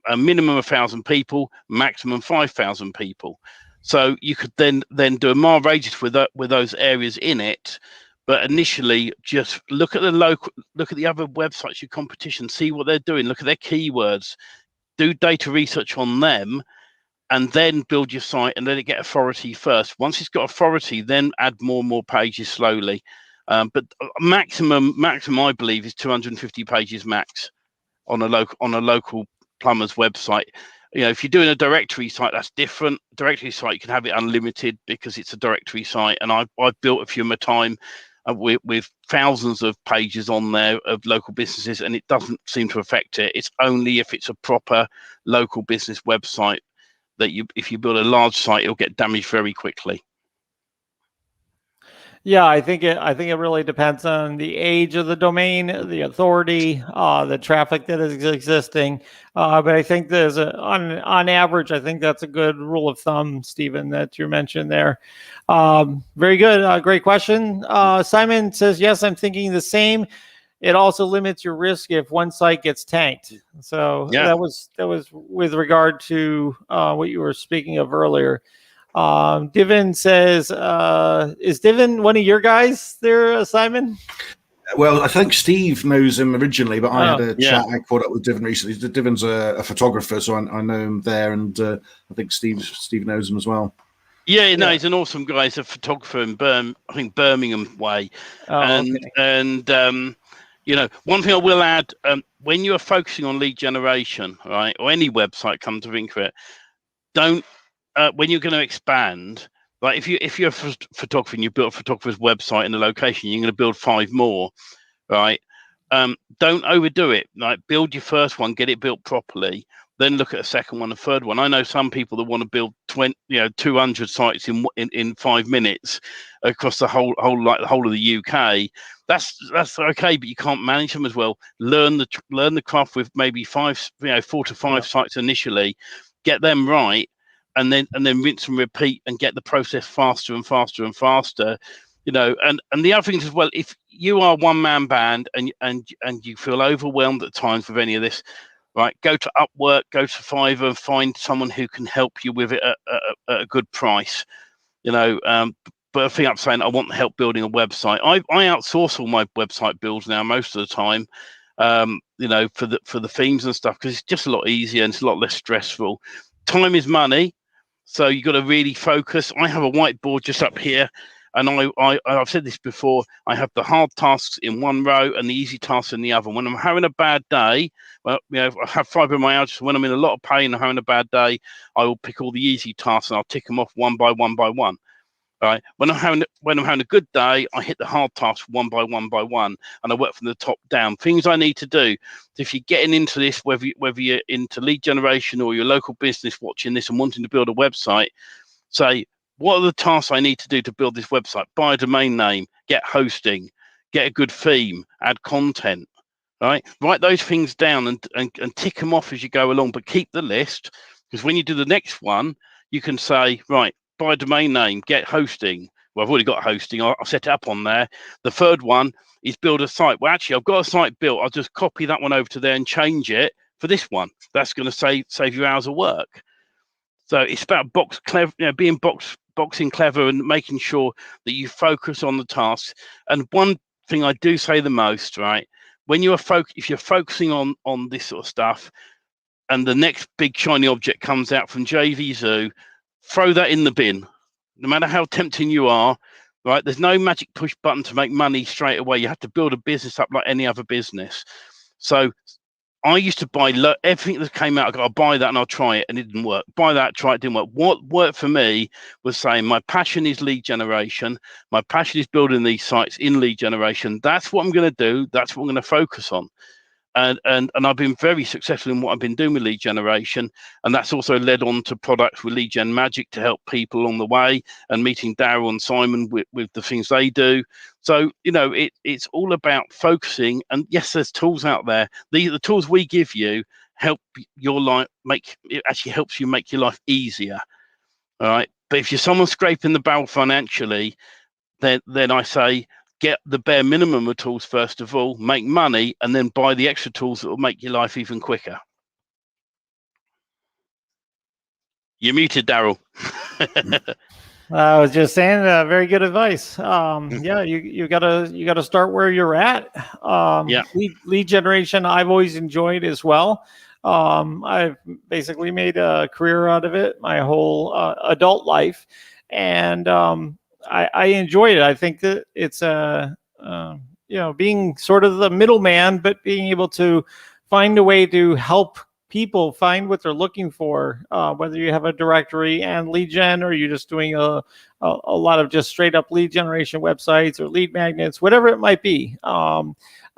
a minimum of 1,000 people, maximum 5,000 people. So you could then do a more radius with those areas in it. But initially, just look at the other websites, your competition, see what they're doing, look at their keywords, do data research on them, and then build your site and let it get authority first. Once it's got authority, then add more and more pages slowly. But maximum, I believe, is 250 pages max on a local plumber's website. If you're doing a directory site, that's different. Directory site, you can have it unlimited because it's a directory site. And I've built a few at a time with thousands of pages on there of local businesses, and it doesn't seem to affect it. It's only if it's a proper local business website that if you build a large site, it'll get damaged very quickly. Yeah, I think it really depends on the age of the domain, the authority, the traffic that is existing. But I think there's on average, I think that's a good rule of thumb, Stephen, that you mentioned there. Very good, great question. Simon says, yes, I'm thinking the same. It also limits your risk if one site gets tanked. So yeah. that was with regard to what you were speaking of earlier. Divin says, is Divin one of your guys there, Simon? Well, I think Steve knows him originally, but I had a chat. I caught up with Divin recently. Divin's a photographer, so I know him there, and I think Steve knows him as well. Yeah, no, he's an awesome guy. He's a photographer in Birmingham way. One thing I will add, when you're focusing on lead generation, right, or any website, come to think of it, don't when you're going to expand, Like if you're a photographer and you built a photographer's website in a location, you're going to build 5 more, right? Don't overdo it. Like, build your first one, get it built properly, then look at a second one, a third one. I know some people that want to build 200 sites in 5 minutes across the whole of the UK. That's okay, but you can't manage them as well. Learn the craft with maybe 4 to 5 sites initially, get them right, and then rinse and repeat and get the process faster and faster and faster. And the other things as well, if you are a one-man band and you feel overwhelmed at times with any of this, right, go to Upwork, go to Fiverr, find someone who can help you with it at a good price. But I think I'm saying I want help building a website. I outsource all my website builds now most of the time, for the themes and stuff, because it's just a lot easier and it's a lot less stressful. Time is money, so you got to really focus. I have a whiteboard just up here, and I've said this before. I have the hard tasks in one row and the easy tasks in the other. When I'm having a bad day, I have fibromyalgia. So when I'm in a lot of pain and having a bad day, I will pick all the easy tasks and I'll tick them off one by one by one. Right. When I'm having a good day, I hit the hard tasks one by one, and I work from the top down. Things I need to do. If you're getting into this, whether you're into lead generation or your local business watching this and wanting to build a website, say, what are the tasks I need to do to build this website? Buy a domain name, get hosting, get a good theme, add content. Right. Write those things down and tick them off as you go along, but keep the list, because when you do the next one, you can say, right, buy a domain name, get hosting. Well, I've already got hosting. I'll set it up on there. The third one is build a site. Well, actually, I've got a site built. I'll just copy that one over to there and change it for this one. That's going to save you hours of work. So it's about being boxing clever and making sure that you focus on the tasks. And one thing I do say the most, right, when if you're focusing on this sort of stuff, and the next big shiny object comes out from JV Zoo, throw that in the bin. No matter how tempting you are, right? There's no magic push button to make money straight away. You have to build a business up like any other business. So I used to buy everything that came out. I'll buy that and I'll try it, and it didn't work. Buy that, try it, didn't work. What worked for me was saying my passion is lead generation. My passion is building these sites in lead generation. That's what I'm going to do. That's what I'm going to focus on. And I've been very successful in what I've been doing with lead generation, and that's also led on to products with Leadgenmagic to help people along the way, and meeting Daryl and Simon with the things they do. So it's all about focusing. And yes, there's tools out there. The tools we give you help your life helps you make your life easier. All right, but if you're someone scraping the barrel financially, then I say, get the bare minimum of tools first of all, make money, and then buy the extra tools that will make your life even quicker. You're muted, Daryl. I was just saying, very good advice. Yeah, you gotta start where you're at. Lead generation, I've always enjoyed as well. I've basically made a career out of it my whole adult life, and I enjoy it. I think that it's being sort of the middleman, but being able to find a way to help people find what they're looking for, whether you have a directory and lead gen, or you're just doing a lot of just straight up lead generation websites or lead magnets, whatever it might be.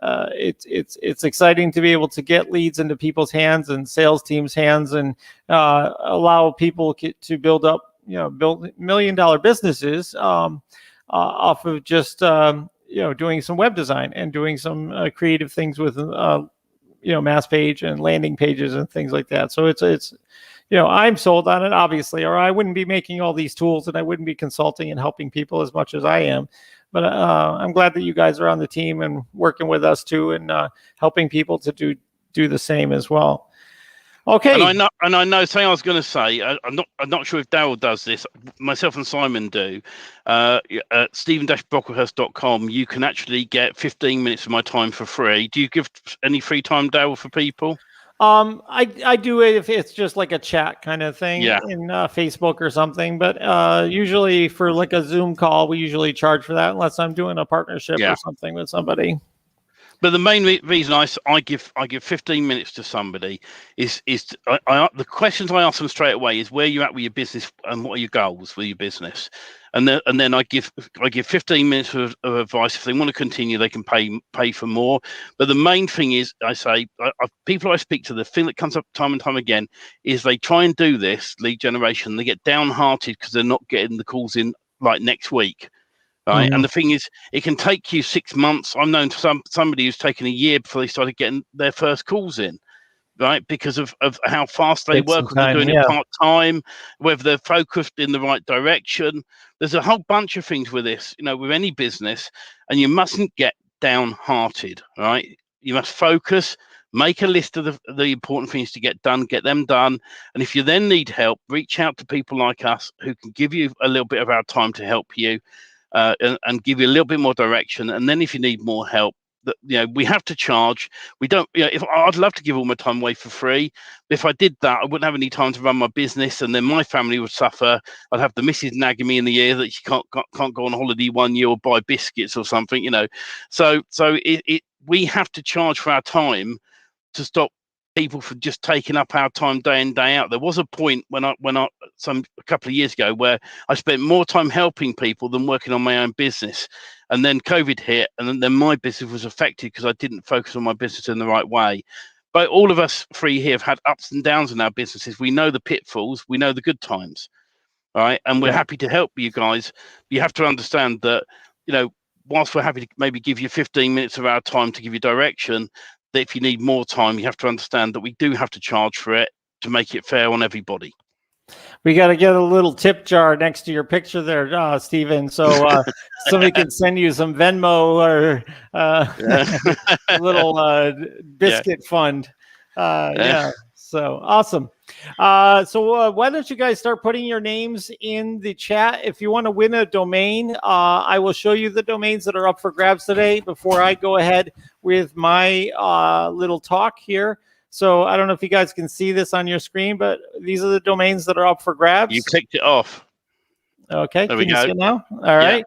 It's exciting to be able to get leads into people's hands and sales teams' hands, and allow people to build up, build $1 million businesses off of just doing some web design and doing some creative things with mass page and landing pages and things like that. So it's I'm sold on it, obviously, or I wouldn't be making all these tools and I wouldn't be consulting and helping people as much as I am. But I'm glad that you guys are on the team and working with us too, and helping people to do the same as well. Okay. And I know. Something I was going to say. I'm not sure if Daryl does this. Myself and Simon do. At Stephen-Brocklehurst.com, you can actually get 15 minutes of my time for free. Do you give any free time, Daryl, for people? I do it if it's just like a chat kind of thing in Facebook or something. But usually for like a Zoom call, we usually charge for that, unless I'm doing a partnership or something with somebody. But the main reason I give 15 minutes to somebody is the questions I ask them straight away is where you're at with your business and what are your goals with your business, and then I give 15 minutes of advice. If they want to continue, they can pay for more. But the main thing is, I say, people I speak to, the thing that comes up time and time again is they try and do this lead generation. They get downhearted because they're not getting the calls in like next week. Right. And the thing is, it can take you 6 months. I'm known to somebody who's taken a year before they started getting their first calls in, right? Because of how fast they work, whether they're doing it part-time, whether they're focused in the right direction. There's a whole bunch of things with this, with any business, and you mustn't get downhearted, right? You must focus, make a list of the important things to get done, get them done. And if you then need help, reach out to people like us who can give you a little bit of our time to help you. And give you a little bit more direction, and then if you need more help, we have to charge. We don't. If I'd love to give all my time away for free, but if I did that, I wouldn't have any time to run my business, and then my family would suffer. I'd have the missus nagging me in the ear that she can't go on holiday 1 year or buy biscuits or something, So we have to charge for our time to stop people from just taking up our time day in, day out. There was a point when a couple of years ago where I spent more time helping people than working on my own business, and then COVID hit, and then my business was affected because I didn't focus on my business in the right way. But all of us three here have had ups and downs in our businesses. We know the pitfalls, we know the good times, right? And we're happy to help you guys. You have to understand that, whilst we're happy to maybe give you 15 minutes of our time to give you direction, that if you need more time, you have to understand that we do have to charge for it to make it fair on everybody. We got to get a little tip jar next to your picture there, Stephen, so somebody can send you some Venmo or a little biscuit fund. So awesome. So why don't you guys start putting your names in the chat? If you want to win a domain, I will show you the domains that are up for grabs today before I go ahead with my little talk here. So I don't know if you guys can see this on your screen, but these are the domains that are up for grabs. You clicked it off. Okay, can you see it now? All right.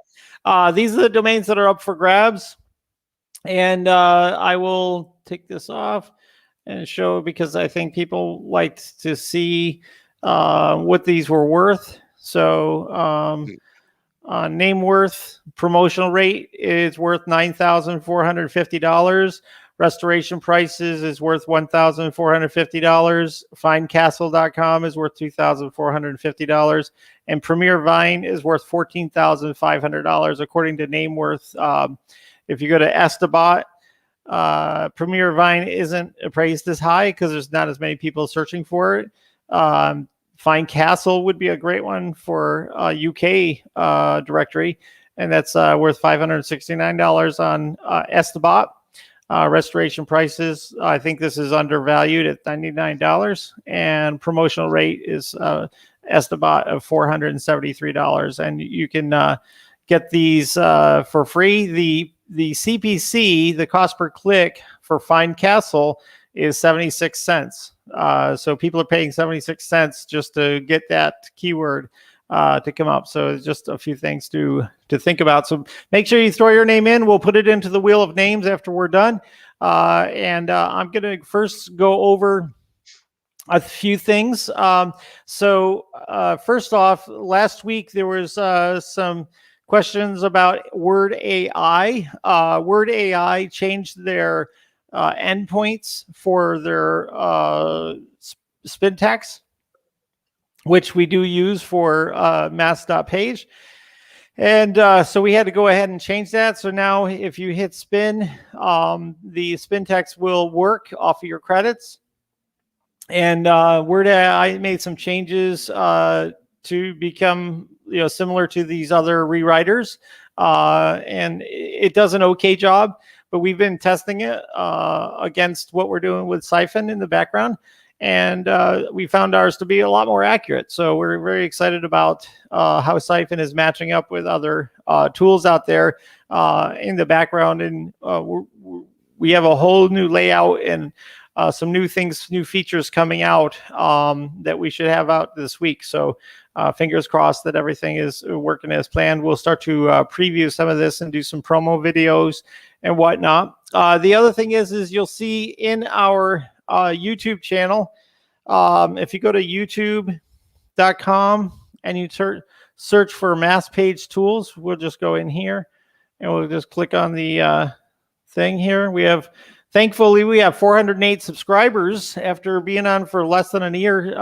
These are the domains that are up for grabs. And I will take this off and show, because I think people liked to see what these were worth. So name worth, promotional rate is worth $9,450. Restoration prices is worth $1,450. Findcastle.com is worth $2,450. And Premier Vine is worth $14,500, according to Nameworth. If you go to Estabot, Premier Vine isn't appraised as high because there's not as many people searching for it. Find Castle would be a great one for UK directory, and that's worth $569 on Estabot. Restoration prices, I think this is undervalued at $99, and promotional rate is Estabot of $473, and you can get these for free. The CPC, the cost per click for Find Castle, is 76 cents. So people are paying 76 cents just to get that keyword to come up. So it's just a few things to think about. So make sure you throw your name in. We'll put it into the wheel of names after we're done. And I'm going to first go over a few things. So first off, last week there was some questions about Word AI. Word AI changed their endpoints for their spin tags, which we do use for mass.page. And so we had to go ahead and change that. So now if you hit spin, the spin text will work off of your credits. And Word AI made some changes to become similar to these other rewriters. And it does an okay job, but we've been testing it against what we're doing with Siphon in the background. And we found ours to be a lot more accurate. So we're very excited about how Siphon is matching up with other tools out there in the background. And we have a whole new layout and some new things, new features coming out that we should have out this week. So fingers crossed that everything is working as planned. We'll start to preview some of this and do some promo videos and whatnot. The other thing is you'll see in our YouTube channel, if you go to youtube.com and you search for Mass Page Tools, we'll just go in here and we'll just click on the thing here. Thankfully, we have 408 subscribers after being on for less than a year.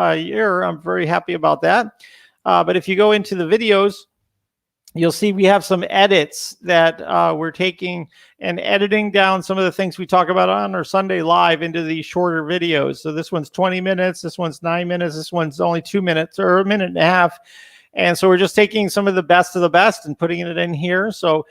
I'm very happy about that. But if you go into the videos, you'll see we have some edits that we're taking and editing down some of the things we talk about on our Sunday Live into these shorter videos. So this one's 20 minutes, this one's 9 minutes, this one's only 2 minutes or a minute and a half. And so we're just taking some of the best and putting it in here. So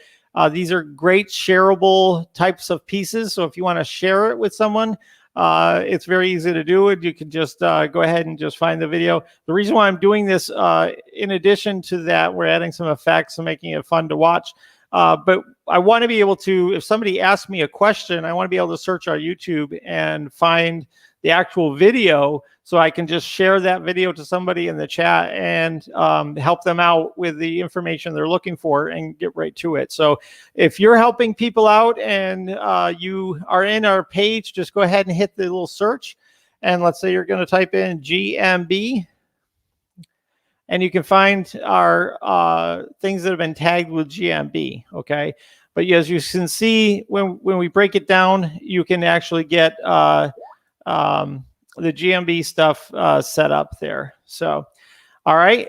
these are great shareable types of pieces. So if you want to share it with someone, it's very easy to do it. You can just go ahead and just find the video. The reason why I'm doing this, in addition to that, we're adding some effects and making it fun to watch. But I want to be able to, if somebody asks me a question, I want to be able to search our YouTube and find the actual video, so I can just share that video to somebody in the chat and help them out with the information they're looking for and get right to it. So if you're helping people out and you are in our page, just go ahead and hit the little search. And let's say you're going to type in GMB. And you can find our things that have been tagged with GMB, okay? But as you can see, when we break it down, you can actually get the GMB stuff set up there. So, all right,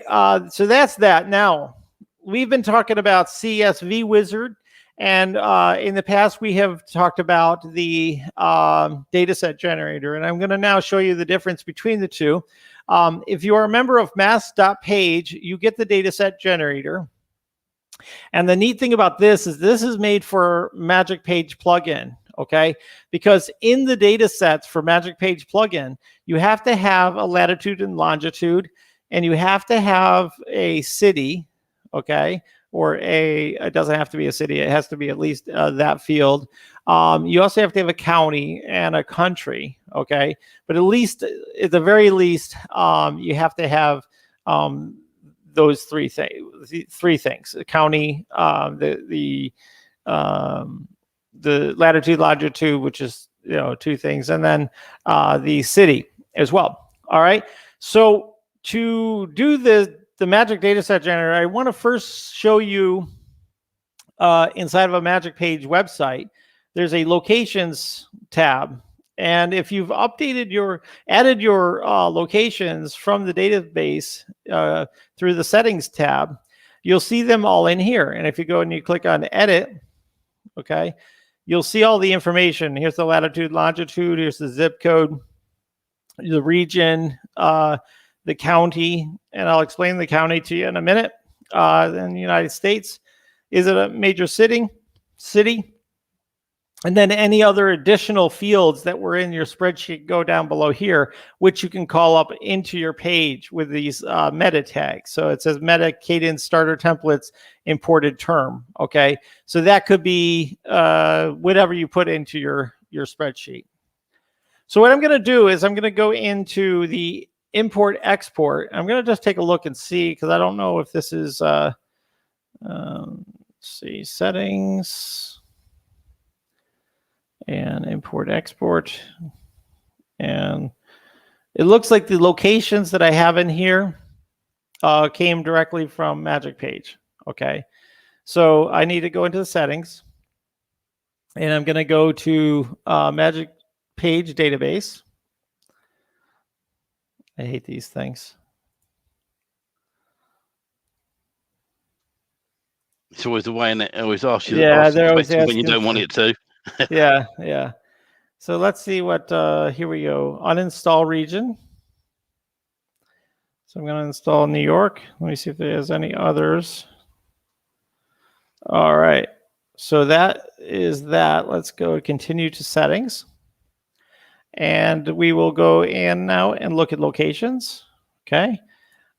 so that's that. Now, we've been talking about CSV Wizard, and in the past, we have talked about the dataset generator, and I'm going to now show you the difference between the two. If you are a member of mass.page, you get the dataset generator. And the neat thing about this is made for Magic Page plugin, okay? Because in the data sets for Magic Page plugin, you have to have a latitude and longitude, and you have to have a city, okay? Or it doesn't have to be a city, it has to be at least that field. You also have to have a county and a country, okay? But at the very least, you have to have those three things: the county, the latitude, longitude, which is 2 things, and then the city as well. All right. So to do the Magic Dataset Generator, I want to first show you inside of a Magic Page website, there's a locations tab. And if you've added your locations from the database through the settings tab, you'll see them all in here. And if you go and you click on edit, okay, you'll see all the information. Here's the latitude, longitude, here's the zip code, the region, the county, and I'll explain the county to you in a minute. In the United States, is it a major city? And then any other additional fields that were in your spreadsheet go down below here, which you can call up into your page with these meta tags. So it says meta cadence starter templates imported term. Okay, so that could be whatever you put into your spreadsheet. So what I'm going to do is I'm going to go into the import export. I'm going to just take a look and see, because I don't know if this is let's see, settings and import export, and it looks like the locations that I have in here came directly from Magic Page. Okay, so I need to go into the settings, and I'm going to go to Magic Page database. I hate these things. It's always the way, and it always asks you. Yeah, they're always asking when you don't want it to. yeah. So let's see what, here we go. Uninstall region. So I'm going to install New York. Let me see if there's any others. All right. So that is that. Let's go continue to settings. And we will go in now and look at locations. Okay.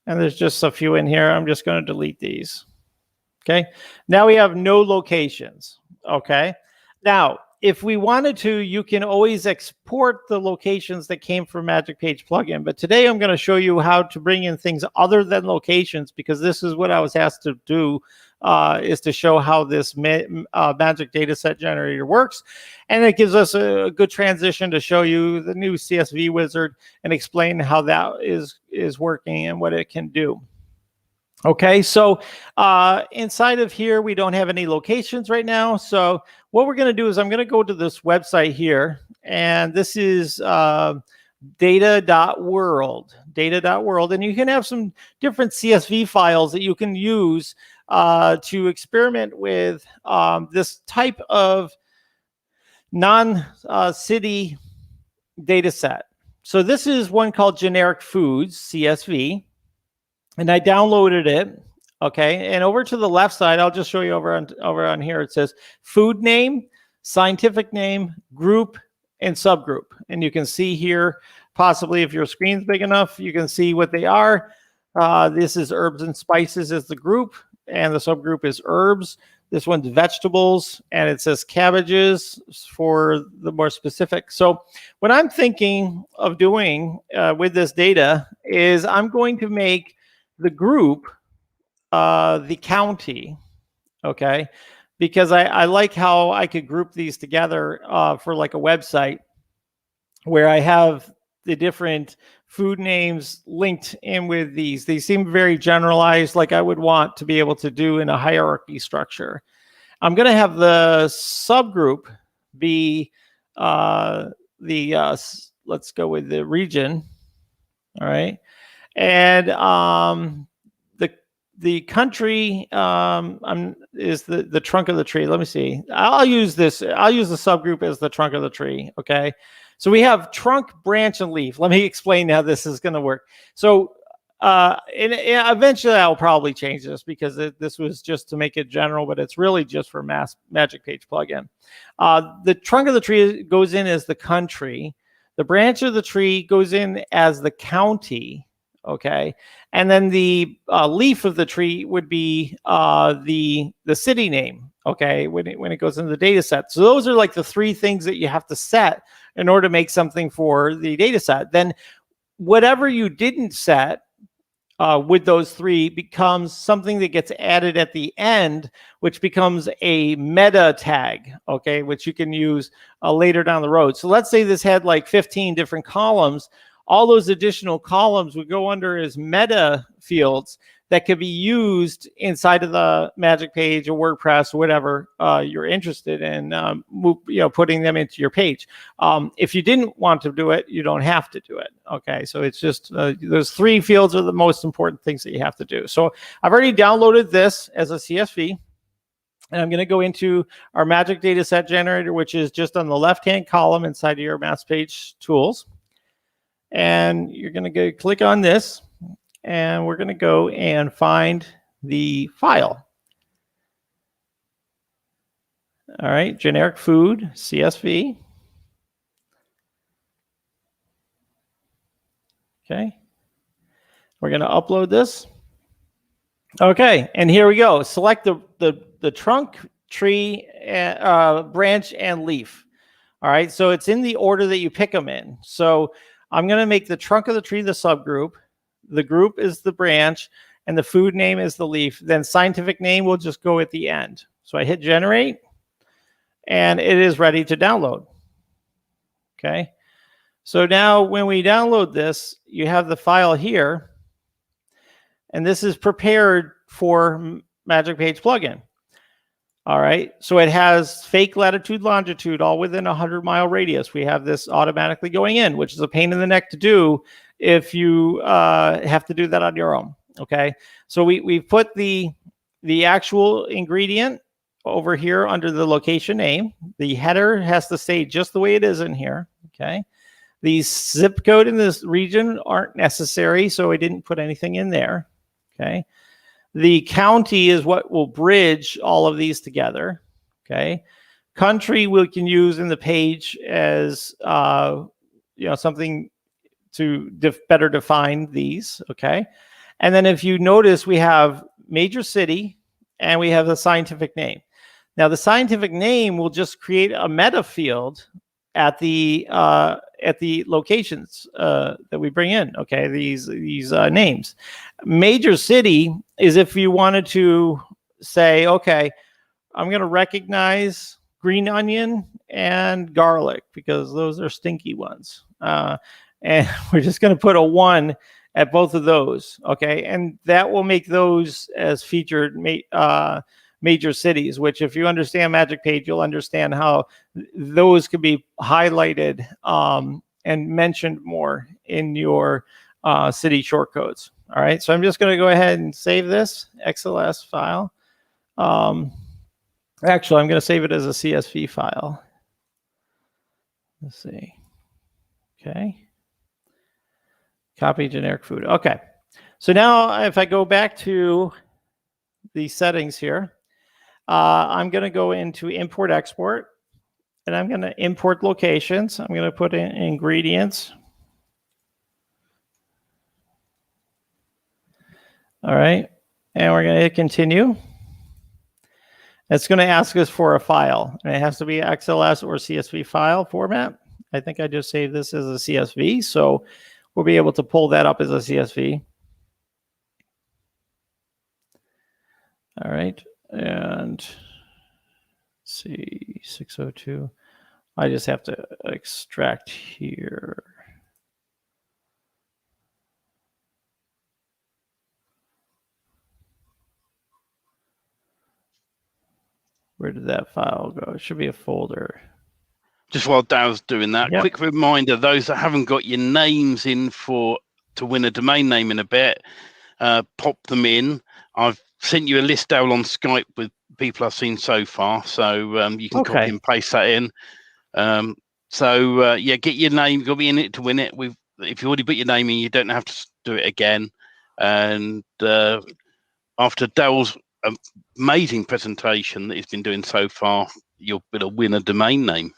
And there's just a few in here. I'm just going to delete these. Okay. Now we have no locations. Okay. Now, if we wanted to, you can always export the locations that came from Magic Page plugin. But today I'm going to show you how to bring in things other than locations, because this is what I was asked to do is to show how this magic data set generator works. And it gives us a good transition to show you the new CSV wizard and explain how that is working and what it can do. Okay, so inside of here, we don't have any locations right now. So what we're going to do is I'm going to go to this website here, and this is data.world, and you can have some different CSV files that you can use to experiment with this type of non-city data set. So this is one called generic foods, CSV. And I downloaded it, okay? And over to the left side, I'll just show you over on here. It says food name, scientific name, group, and subgroup. And you can see here, possibly if your screen's big enough, you can see what they are. This is herbs and spices is the group, and the subgroup is herbs. This one's vegetables, and it says cabbages for the more specific. So what I'm thinking of doing with this data is I'm going to make the group, the county, okay? Because I like how I could group these together for like a website where I have the different food names linked in with these. They seem very generalized, like I would want to be able to do in a hierarchy structure. I'm going to have the subgroup be let's go with the region, all right? And the country is the trunk of the tree. Let me see. I'll use the subgroup as the trunk of the tree. Okay. So we have trunk, branch, and leaf. Let me explain how this is going to work. So and eventually I'll probably change this because this was just to make it general, but it's really just for Magic Page plugin. The trunk of the tree goes in as the country. The branch of the tree goes in as the county. Okay, and then the leaf of the tree would be the city name. Okay, when it goes into the data set. So those are like the three things that you have to set in order to make something for the data set. Then whatever you didn't set with those three becomes something that gets added at the end, which becomes a meta tag, okay, which you can use later down the road. So let's say this had like 15 different columns. All those additional columns would go under as meta fields that could be used inside of the Magic Page or WordPress or whatever you're interested in, putting them into your page. If you didn't want to do it, you don't have to do it. Okay, so it's just those three fields are the most important things that you have to do. So I've already downloaded this as a CSV. And I'm going to go into our Magic Data Set Generator, which is just on the left-hand column inside of your Mass Page tools. And you're going to go click on this, and we're going to go and find the file. All right, generic food, CSV. Okay. We're going to upload this. Okay, and here we go. Select the trunk, tree, branch, and leaf. All right, so it's in the order that you pick them in. So I'm going to make the trunk of the tree the subgroup, the group is the branch, and the food name is the leaf. Then scientific name will just go at the end. So I hit generate, and it is ready to download. Okay. So now when we download this, you have the file here, and this is prepared for Magic Page plugin. All right, so it has fake latitude, longitude, all within a 100-mile radius. We have this automatically going in, which is a pain in the neck to do if you have to do that on your own. Okay, so we've put the actual ingredient over here under the location name. The header has to stay just the way it is in here. Okay, the zip code in this region aren't necessary, so I didn't put anything in there. Okay. The county is what will bridge all of these together. Okay. Country we can use in the page as something to better define these. Okay. And then if you notice, we have major city and we have the scientific name. Now the scientific name will just create a meta field at the locations that we bring in. Okay, these names. Major city is if you wanted to say, okay, I'm going to recognize green onion and garlic because those are stinky ones. And we're just going to put a 1 at both of those. Okay. And that will make those as featured major cities, which if you understand Magic Page, you'll understand how those could be highlighted and mentioned more in your city shortcodes. All right. So I'm just going to go ahead and save this XLS file. Actually, I'm going to save it as a CSV file. Let's see. Okay. Copy generic food. Okay. So now if I go back to the settings here, I'm going to go into import export and I'm going to import locations. I'm going to put in ingredients. All right. And we're going to hit continue. It's going to ask us for a file, and it has to be XLS or CSV file format. I think I just saved this as a CSV, so we'll be able to pull that up as a CSV. All right, and let's see, 602. I just have to extract here. Where did that file go? It should be a folder. Just while Daryl's doing that, Yep. quick reminder, those that haven't got your names in to win a domain name in a bit, pop them in. I've sent you a list, Daryl, on Skype with people I've seen so far, so you can copy and paste that in. Yeah, get your name, got to be in it to win it. If you already put your name in, you don't have to do it again. And after Daryl's amazing presentation that he's been doing so far, you'll be able to win a domain name.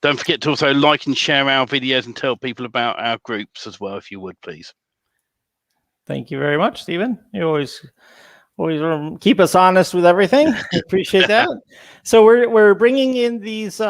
Don't forget to also like and share our videos and tell people about our groups as well, if you would, please. Thank you very much, Stephen. You always keep us honest with everything. I appreciate that. So we're bringing in these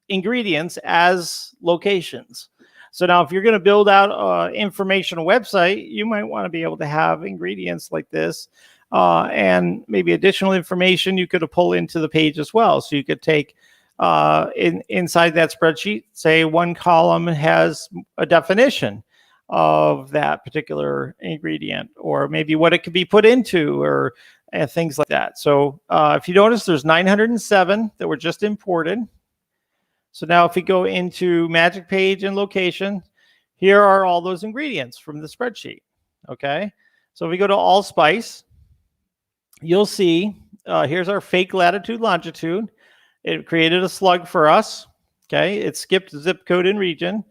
ingredients as locations. So now if you're going to build out informational website, you might want to be able to have ingredients like this and maybe additional information you could pull into the page as well. So you could take inside that spreadsheet, say one column has a definition of that particular ingredient, or maybe what it could be put into, or things like that. So if you notice, there's 907 that were just imported. So now if we go into Magic Page and location, here are all those ingredients from the spreadsheet. Okay. So if we go to allspice, you'll see here's our fake latitude, longitude. It created a slug for us. Okay. It skipped zip code and region.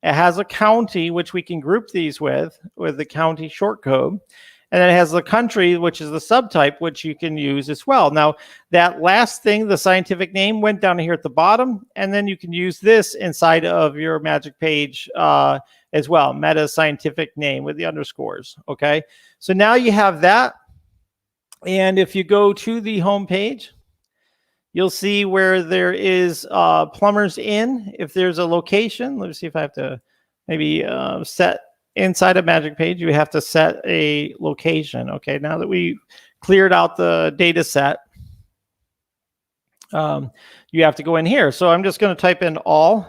It has a county, which we can group these with the county short code. And then it has the country, which is the subtype, which you can use as well. Now, that last thing, the scientific name, went down here at the bottom. And then you can use this inside of your Magic Page as well. Meta scientific name with the underscores. Okay. So now you have that. And if you go to the home page, you'll see where there is Plumbers Inn. If there's a location, let me see if I have to maybe set inside of Magic Page, you have to set a location. Okay, now that we cleared out the data set, you have to go in here. So I'm just going to type in all,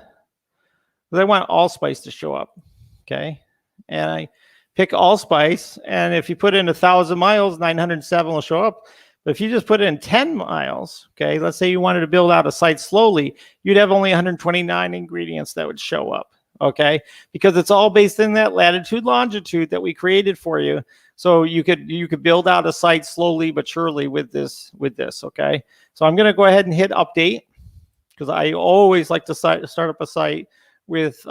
because I want allspice to show up. Okay, and I pick allspice, and if you put in 1,000 miles, 907 will show up. But if you just put in 10 miles, okay, let's say you wanted to build out a site slowly, you'd have only 129 ingredients that would show up, okay? Because it's all based in that latitude, longitude that we created for you. So you could build out a site slowly but surely with this, okay? So I'm gonna go ahead and hit update, because I always like to start up a site with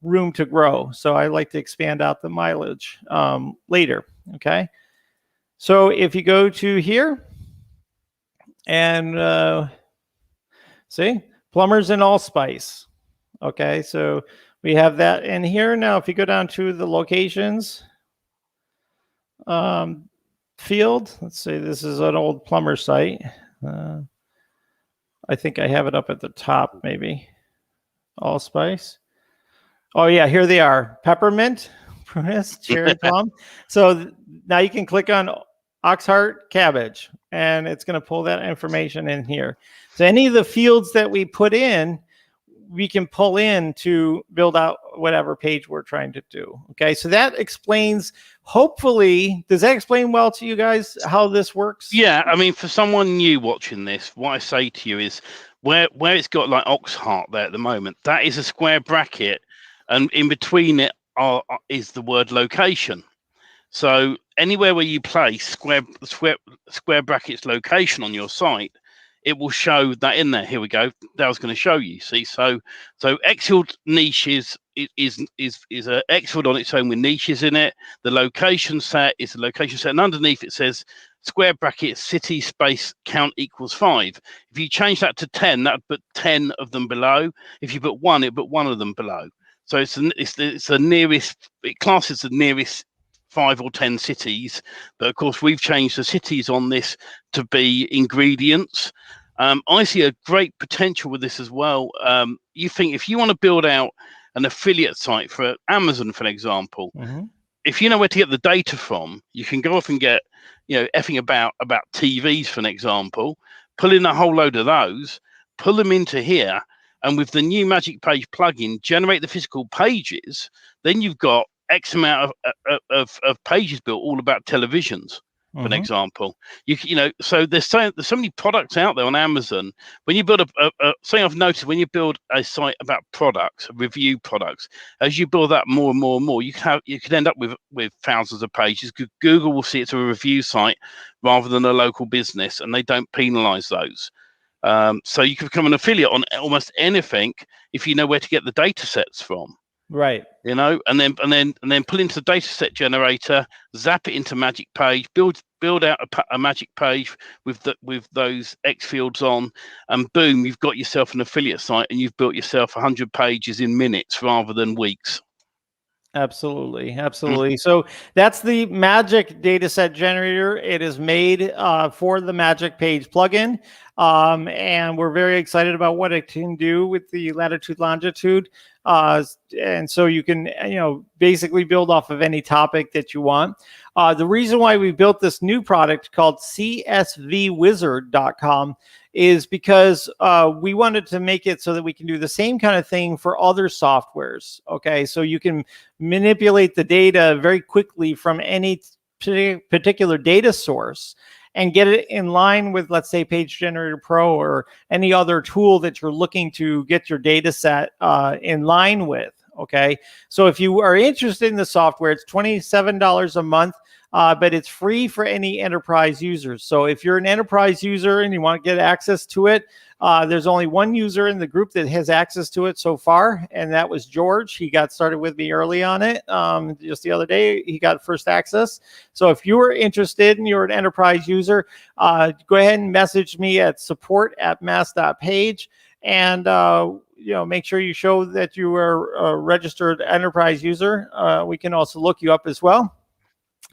room to grow. So I like to expand out the mileage later, okay? So if you go to here and see, plumbers and allspice. Okay, so we have that in here. Now, if you go down to the locations field, let's say this is an old plumber site. I think I have it up at the top, maybe. Allspice. Oh, yeah, here they are. Peppermint, prunus, cherry plum. So now you can click on Oxheart cabbage, and it's going to pull that information in here. So any of the fields that we put in, we can pull in to build out whatever page we're trying to do. Okay, so that explains, hopefully, does that explain well to you guys how this works? Yeah, I mean, for someone new watching this, what I say to you is where it's got like Oxheart there at the moment, that is a square bracket, and in between it is the word location. So anywhere where you place square brackets location on your site, it will show that in there. Here we go. That was going to show you. See, so Xfield niches is a Xfield on its own with niches in it. The location set is the location set, and underneath it says square bracket city space count equals 5. If you change that to 10, that would put 10 of them below. If you put 1, it put 1 of them below. So it's the nearest. It classes the nearest 5 or 10 cities, but of course we've changed the cities on this to be ingredients. I see a great potential with this as well. You think if you want to build out an affiliate site for Amazon, for example, if you know where to get the data from, you can go off and get, effing about TVs, for an example, pull in a whole load of those, pull them into here, and with the new Magic Page plugin, generate the physical pages. Then you've got X amount of pages built all about televisions, for an example. So there's so many products out there on Amazon. When you build something I've noticed, when you build a site about products, review products, as you build that more and more and more, you could end up with thousands of pages. Google will see it's a review site rather than a local business, and they don't penalize those. So you can become an affiliate on almost anything if you know where to get the data sets from. Right. And then pull into the data set generator, zap it into Magic Page, build out a Magic Page with those X fields on, and boom, you've got yourself an affiliate site, and you've built yourself 100 pages in minutes rather than weeks. Absolutely. So that's the Magic dataset generator. It is made for the Magic Page plugin, and we're very excited about what it can do with the latitude, longitude. And so you can, basically build off of any topic that you want. The reason why we built this new product called csvwizard.com is because we wanted to make it so that we can do the same kind of thing for other softwares. Okay, so you can manipulate the data very quickly from any particular data source and get it in line with, let's say, Page Generator Pro or any other tool that you're looking to get your data set in line with. Okay, so if you are interested in the software, it's $27 a month. But it's free for any enterprise users. So if you're an enterprise user and you want to get access to it, there's only one user in the group that has access to it so far, and that was George. He got started with me early on it. Just the other day, he got first access. So if you are interested and you're an enterprise user, go ahead and message me at support@mass.page, and make sure you show that you are a registered enterprise user. We can also look you up as well.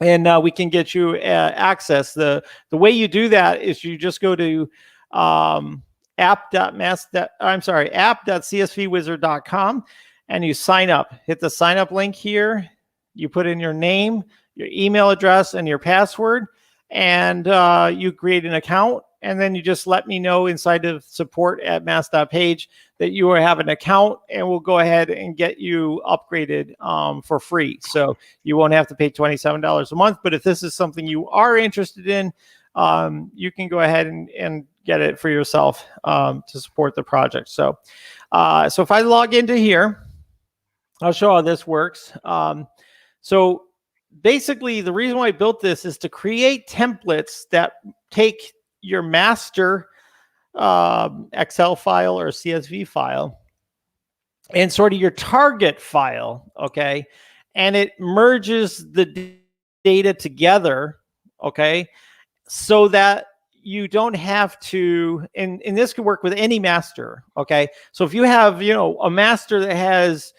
And we can get you access. The way you do that is you just go to app.csvwizard.com and you sign up. Hit the sign up link here. You put in your name, your email address, and your password, and you create an account. And then you just let me know inside of support@mass.page that you have an account, and we'll go ahead and get you upgraded for free. So you won't have to pay $27 a month. But if this is something you are interested in, you can go ahead and get it for yourself to support the project. So if I log into here, I'll show how this works. So basically, the reason why I built this is to create templates that take your master Excel file or CSV file and sort of your target file, okay? And it merges the data together, okay? So that you don't have to, and this could work with any master, okay? So if you have, a master that has,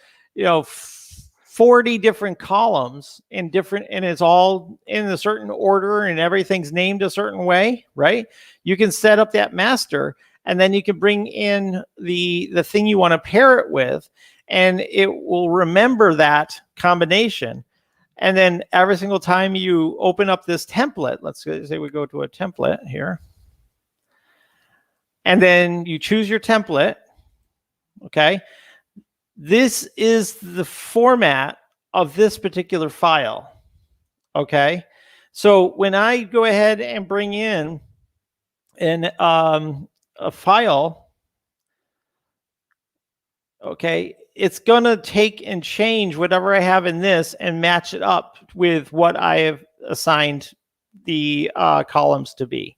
40 different columns and it's all in a certain order and everything's named a certain way, right? You can set up that master, and then you can bring in the thing you want to pair it with, and it will remember that combination. And then every single time you open up this template, let's say we go to a template here, and then you choose your template, okay? This is the format of this particular file, okay? So when I go ahead and bring in a file, okay, it's gonna take and change whatever I have in this and match it up with what I have assigned the columns to be.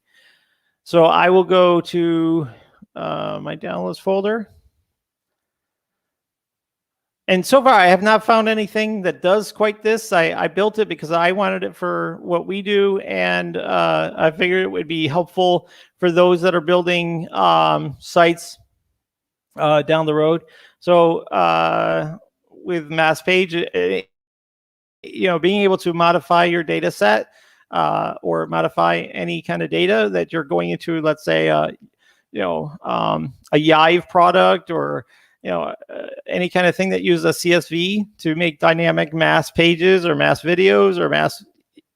So I will go to my downloads folder. And so far, I have not found anything that does quite this. I built it because I wanted it for what we do, and I figured it would be helpful for those that are building sites down the road. So with MassPage, being able to modify your data set or modify any kind of data that you're going into, let's say, a Yive product, or any kind of thing that uses a CSV to make dynamic mass pages or mass videos or mass,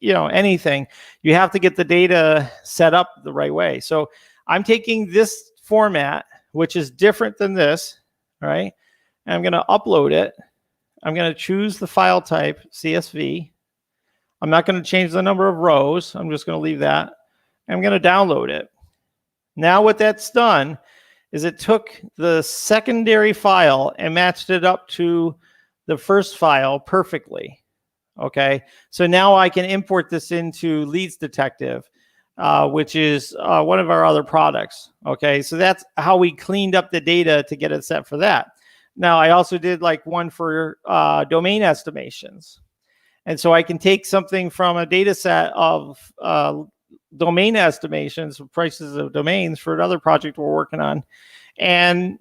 anything, you have to get the data set up the right way. So I'm taking this format, which is different than this, right? And I'm going to upload it. I'm going to choose the file type, CSV. I'm not going to change the number of rows. I'm just going to leave that. I'm going to download it. Now what that's done is it took the secondary file and matched it up to the first file perfectly. Okay, so now I can import this into Leads Detective, which is one of our other products. Okay, so that's how we cleaned up the data to get it set for that. Now I also did like one for domain estimations. And so I can take something from a data set of domain estimations, prices of domains for another project we're working on, and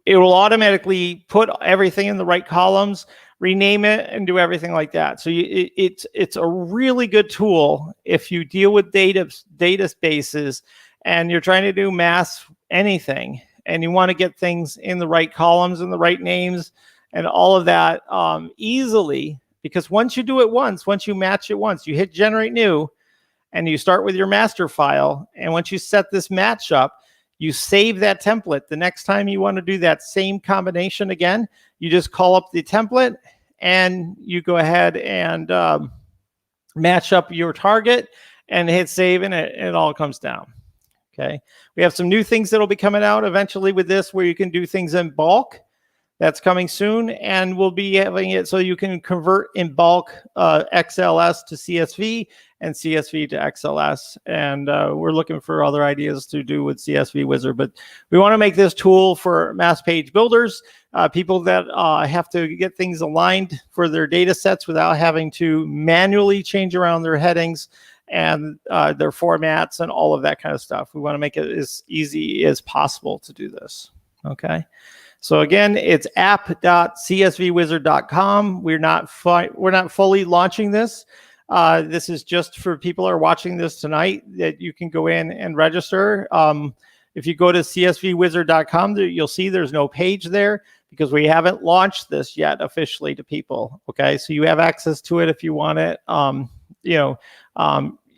it will automatically put everything in the right columns, rename it, and do everything like that. So it's a really good tool if you deal with data spaces and you're trying to do mass anything, and you want to get things in the right columns and the right names and all of that easily. Because once you do it once you match it once, you hit generate new, and you start with your master file. And once you set this match up, you save that template. The next time you want to do that same combination again, you just call up the template and you go ahead and match up your target and hit save, and it all comes down. Okay. We have some new things that'll be coming out eventually with this, where you can do things in bulk. That's coming soon, and we'll be having it so you can convert in bulk XLS to CSV and CSV to XLS. And we're looking for other ideas to do with CSV Wizard, but we want to make this tool for mass page builders, people that have to get things aligned for their data sets without having to manually change around their headings and their formats and all of that kind of stuff. We want to make it as easy as possible to do this. Okay. So again, it's app.csvwizard.com. We're not fully launching this. This is just for people who are watching this tonight, that you can go in and register. If you go to csvwizard.com, you'll see there's no page there because we haven't launched this yet officially to people. Okay, so you have access to it if you want it.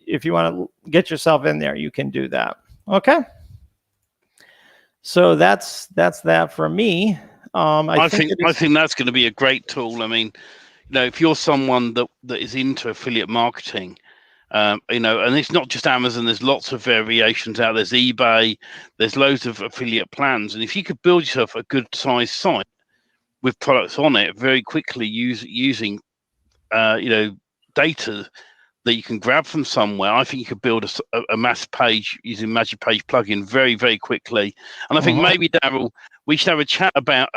If you want to get yourself in there, you can do that. Okay. So that's that for me. I think that's going to be a great tool. I mean, if you're someone that is into affiliate marketing, and it's not just Amazon. There's lots of variations out. There's eBay. There's loads of affiliate plans, and if you could build yourself a good sized site with products on it very quickly, using data that you can grab from somewhere, I think you could build a mass page using Magic Page plugin very, very quickly. And I think maybe, Daryl, we should have a chat about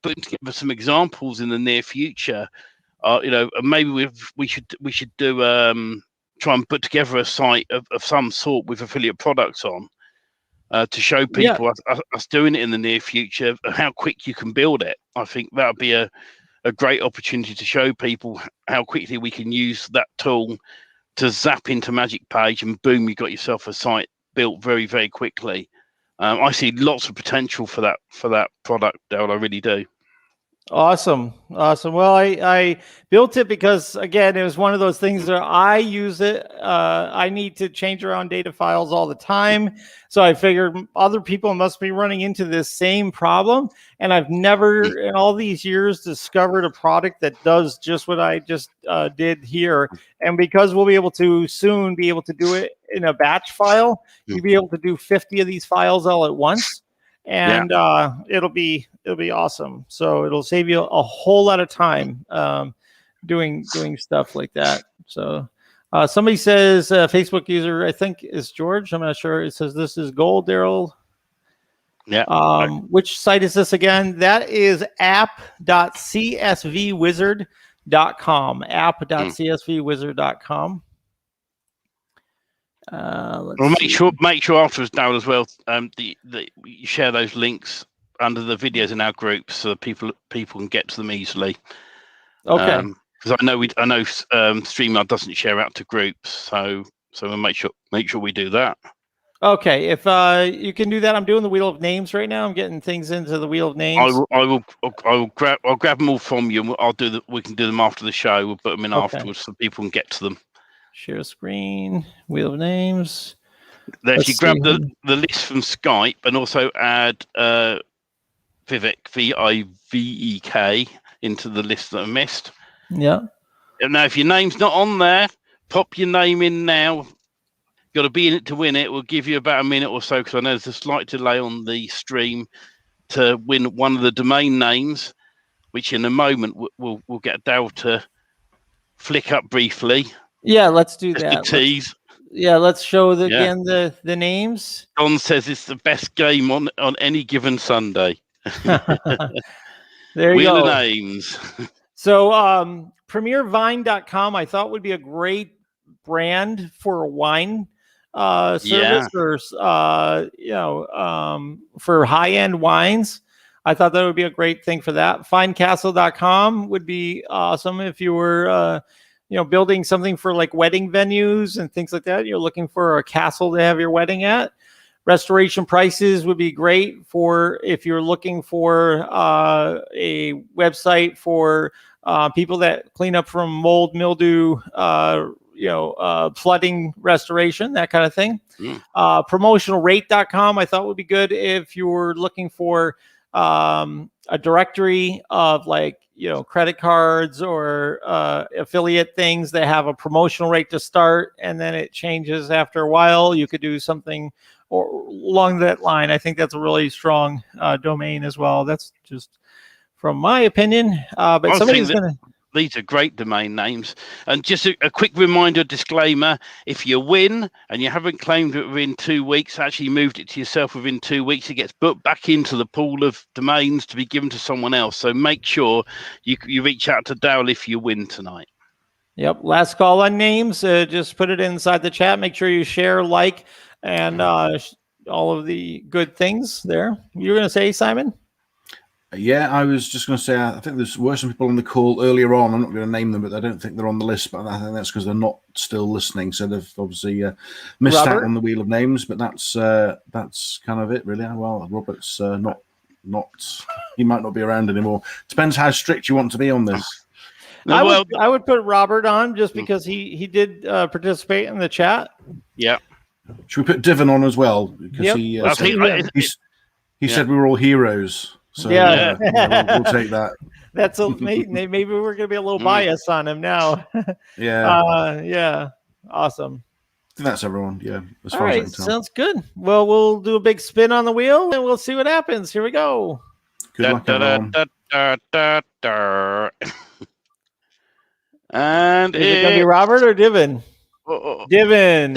putting together some examples in the near future. Maybe we should do try and put together a site of some sort with affiliate products on to show people us doing it in the near future, how quick you can build it. I think that would be a great opportunity to show people how quickly we can use that tool to zap into Magic Page, and boom, you got yourself a site built very, very quickly. I see lots of potential for that product, Daryl. I really do. Awesome. Well, I built it because, again, it was one of those things that I use it. I need to change around data files all the time. So I figured other people must be running into this same problem. And I've never in all these years discovered a product that does just what I just did here. And because we'll be able to soon be able to do it in a batch file, you'll be able to do 50 of these files all at once. And it'll be awesome. So it'll save you a whole lot of time doing stuff like that. So somebody says Facebook user, I think is George. I'm not sure. It says this is gold, Daryl. Yeah. Which site is this again? That is app.csvwizard.com. App.csvwizard.com. Well, make sure afterwards, Daryl, as well. You share those links under the videos in our groups so that people can get to them easily. Okay. Because I know StreamYard doesn't share out to groups, so we'll make sure we do that. Okay, if you can do that, I'm doing the wheel of names right now. I'm getting things into the wheel of names. I'll grab them all from you. And we can do them after the show. We'll put them in afterwards so people can get to them. Share screen, wheel of names. If you grab the list from Skype and also add Vivek, Vivek, into the list that I missed. Yeah. And now, if your name's not on there, pop your name in now. Got to be in it to win it. We'll give you about a minute or so because I know there's a slight delay on the stream to win one of the domain names, which in a moment we'll get Daryl to flick up briefly. Yeah, let's do Just that. to tease. Let's show again the names. John says it's the best game on any given Sunday. There you Wheel go. of names. So premiervine.com I thought would be a great brand for a wine service or for high-end wines. I thought that would be a great thing for that. Findcastle.com would be awesome if you were building something for like wedding venues and things like that. You're looking for a castle to have your wedding at. Restoration Prices would be great for if you're looking for a website for people that clean up from mold, mildew, flooding restoration, that kind of thing. Promotionalrate.com I thought would be good if you were looking for a directory of credit cards or affiliate things that have a promotional rate to start and then it changes after a while. You could do something along that line. I think that's a really strong domain as well. That's just from my opinion. But somebody's going to... These are great domain names. And just a quick reminder, disclaimer, if you win and you haven't claimed it within 2 weeks, actually moved it to yourself within 2 weeks, it gets booked back into the pool of domains to be given to someone else. So make sure you reach out to Daryl if you win tonight. Yep. Last call on names. Just put it inside the chat. Make sure you share, like, and all of the good things there. You were going to say, Simon? Yeah, I was just going to say, I think there were some people on the call earlier on. I'm not going to name them, but I don't think they're on the list. But I think that's because they're not still listening. So they've obviously missed out on the wheel of names. But that's kind of it, really. Well, Robert's not. He might not be around anymore. Depends how strict you want to be on this. I would put Robert on just because he did participate in the chat. Yeah. Should we put Divin on as well? Because he said we were all heroes. So yeah, we'll take that. That's maybe we're gonna be a little biased on him now. Yeah. Awesome. I think that's everyone. Yeah. All right, sounds good. Well, we'll do a big spin on the wheel and we'll see what happens. Here we go. Good luck, everyone. And is it gonna be Robert or Divin? Divin.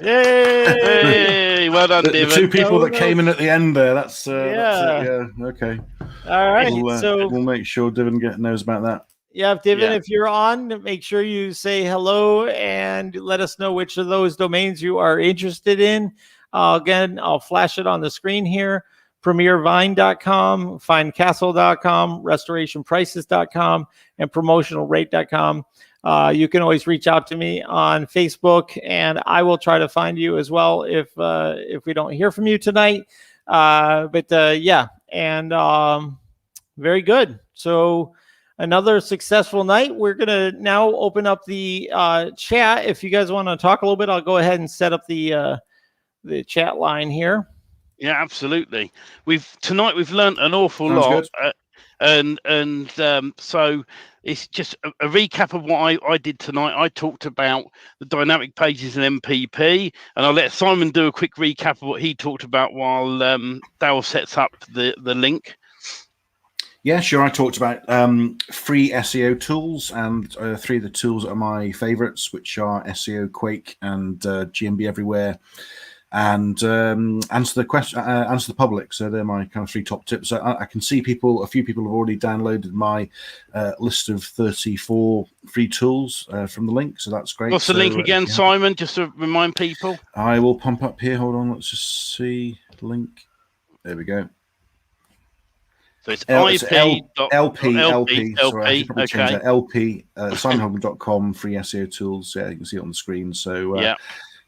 Yay! Well done, Divin. The two people that came in at the end there. That's okay. All right. We'll make sure Divin knows about that. Yeah, Divin, if you're on, make sure you say hello and let us know which of those domains you are interested in. Again, I'll flash it on the screen here. Premiervine.com, findcastle.com, restorationprices.com, and promotionalrate.com. You can always reach out to me on Facebook, and I will try to find you as well if we don't hear from you tonight. Very good. So another successful night. We're going to now open up the chat. If you guys want to talk a little bit, I'll go ahead and set up the chat line here. Yeah, absolutely. Tonight we've learnt an awful Sounds lot, good. so it's just a recap of what I did tonight. I talked about the dynamic pages and MPP, and I'll let Simon do a quick recap of what he talked about while Daryl sets up the link. Yeah, sure. I talked about free SEO tools, and 3 of the tools that are my favorites, which are SEO Quake and GMB Everywhere, and answer the public. So they're my kind of 3 top tips. I can see a few people have already downloaded my list of 34 free tools from the link. So that's great. What's the link again, Simon? Just to remind people. I will pump up here. Hold on. Let's just see link. There we go. So it's LP. Sorry, I should probably change that. LP, Okay. simonhogman.com, free SEO tools. Yeah, you can see it on the screen. So yeah,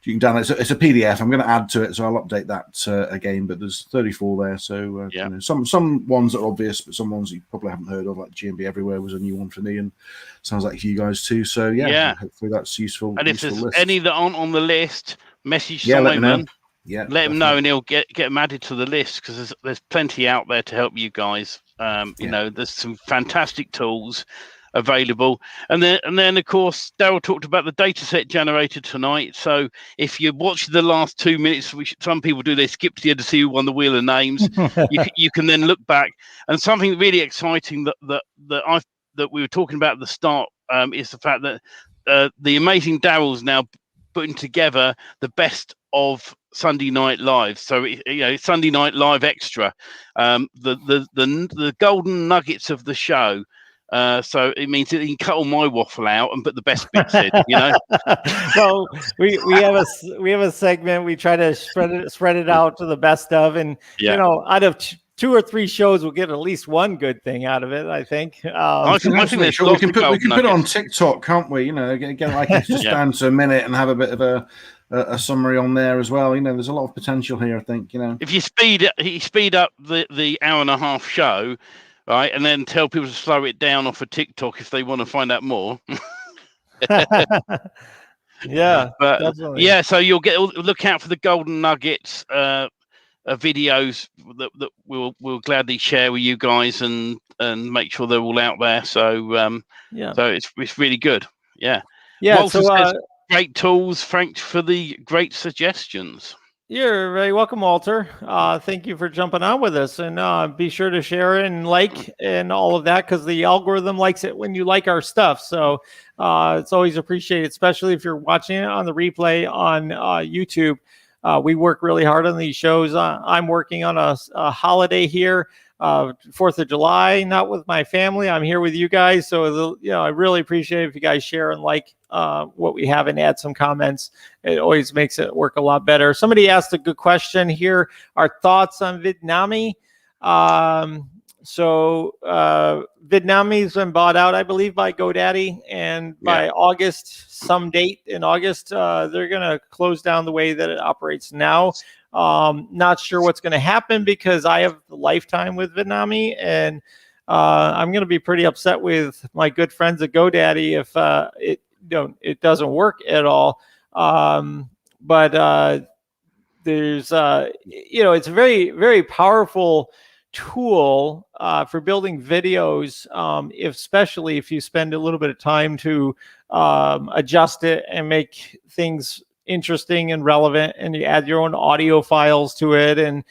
you can download it. It's a PDF. I'm going to add to it, so I'll update that again. But there's 34 there. So yeah. you know, some ones are obvious, but some ones you probably haven't heard of, like GMB Everywhere was a new one for me, and sounds like for you guys too. So yeah. Hopefully that's useful. And if there's any that aren't on the list, message Let me Simon. know. Yeah, let him know, and he'll get them added to the list, because there's plenty out there to help you guys. You know, there's some fantastic tools available, and then of course Daryl talked about the dataset generator tonight. So if you watch the last 2 minutes, some people do, they skip to the end to see who won the Wheel of Names. you can then look back, and something really exciting that we were talking about at the start is the fact that the amazing Daryl's now putting together the best of Sunday Night Live. So Sunday Night Live Extra, the golden nuggets of the show. So it means that you can cut all my waffle out and put the best bits in. Well, we have a segment. We try to spread it out to the best of, and out of 2 or 3 shows, we'll get at least one good thing out of it, I think. I think we can put it on TikTok, can't we? Again, like it's just down to a minute and have a bit of a summary on there as well. There's a lot of potential here, I think. If you speed up the hour and a half show, right, and then tell people to slow it down off of TikTok if they want to find out more. Yeah, but definitely. Yeah, so you'll look out for the golden nuggets videos that we'll gladly share with you guys, and make sure they're all out there. So so it's really good. Yeah. Walter says, great tools. Thanks for the great suggestions. You're very welcome, Walter. Thank you for jumping on with us, and be sure to share and like and all of that, because the algorithm likes it when you like our stuff. So it's always appreciated, especially if you're watching it on the replay on YouTube. We work really hard on these shows. I'm working on a holiday here, 4th of July, not with my family. I'm here with you guys. So, I really appreciate it if you guys share and like what we have and add some comments. It always makes it work a lot better. Somebody asked a good question here. Our thoughts on Vidnami. Vidnami's been bought out, I believe, by GoDaddy, and by August, some date in August, they're going to close down the way that it operates now. Not sure what's going to happen, because I have the lifetime with Vidnami, and I'm going to be pretty upset with my good friends at GoDaddy if it doesn't work at all. But there's it's a very, very powerful tool for building videos, especially if you spend a little bit of time to adjust it and make things interesting and relevant, and you add your own audio files to it and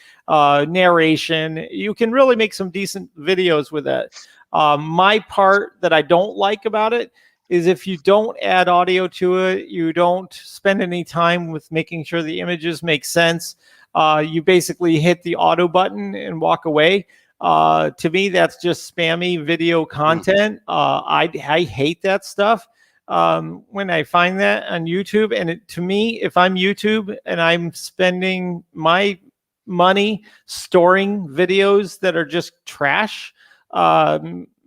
narration. You can really make some decent videos with that. My part that I don't like about it is if you don't add audio to it, you don't spend any time with making sure the images make sense. You basically hit the auto button and walk away. To me, that's just spammy video content. I hate that stuff when I find that on YouTube. And to me, if I'm YouTube and I'm spending my money storing videos that are just trash,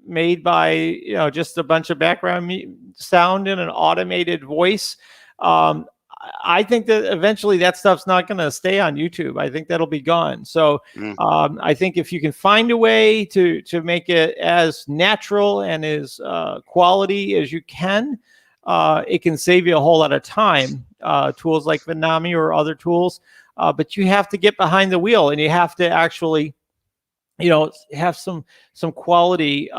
made by just a bunch of background sound and an automated voice, I think that eventually that stuff's not going to stay on YouTube. I think that'll be gone. So I think if you can find a way to make it as natural and as quality as you can, it can save you a whole lot of time. Tools like Venami or other tools, but you have to get behind the wheel and you have to actually, have some quality,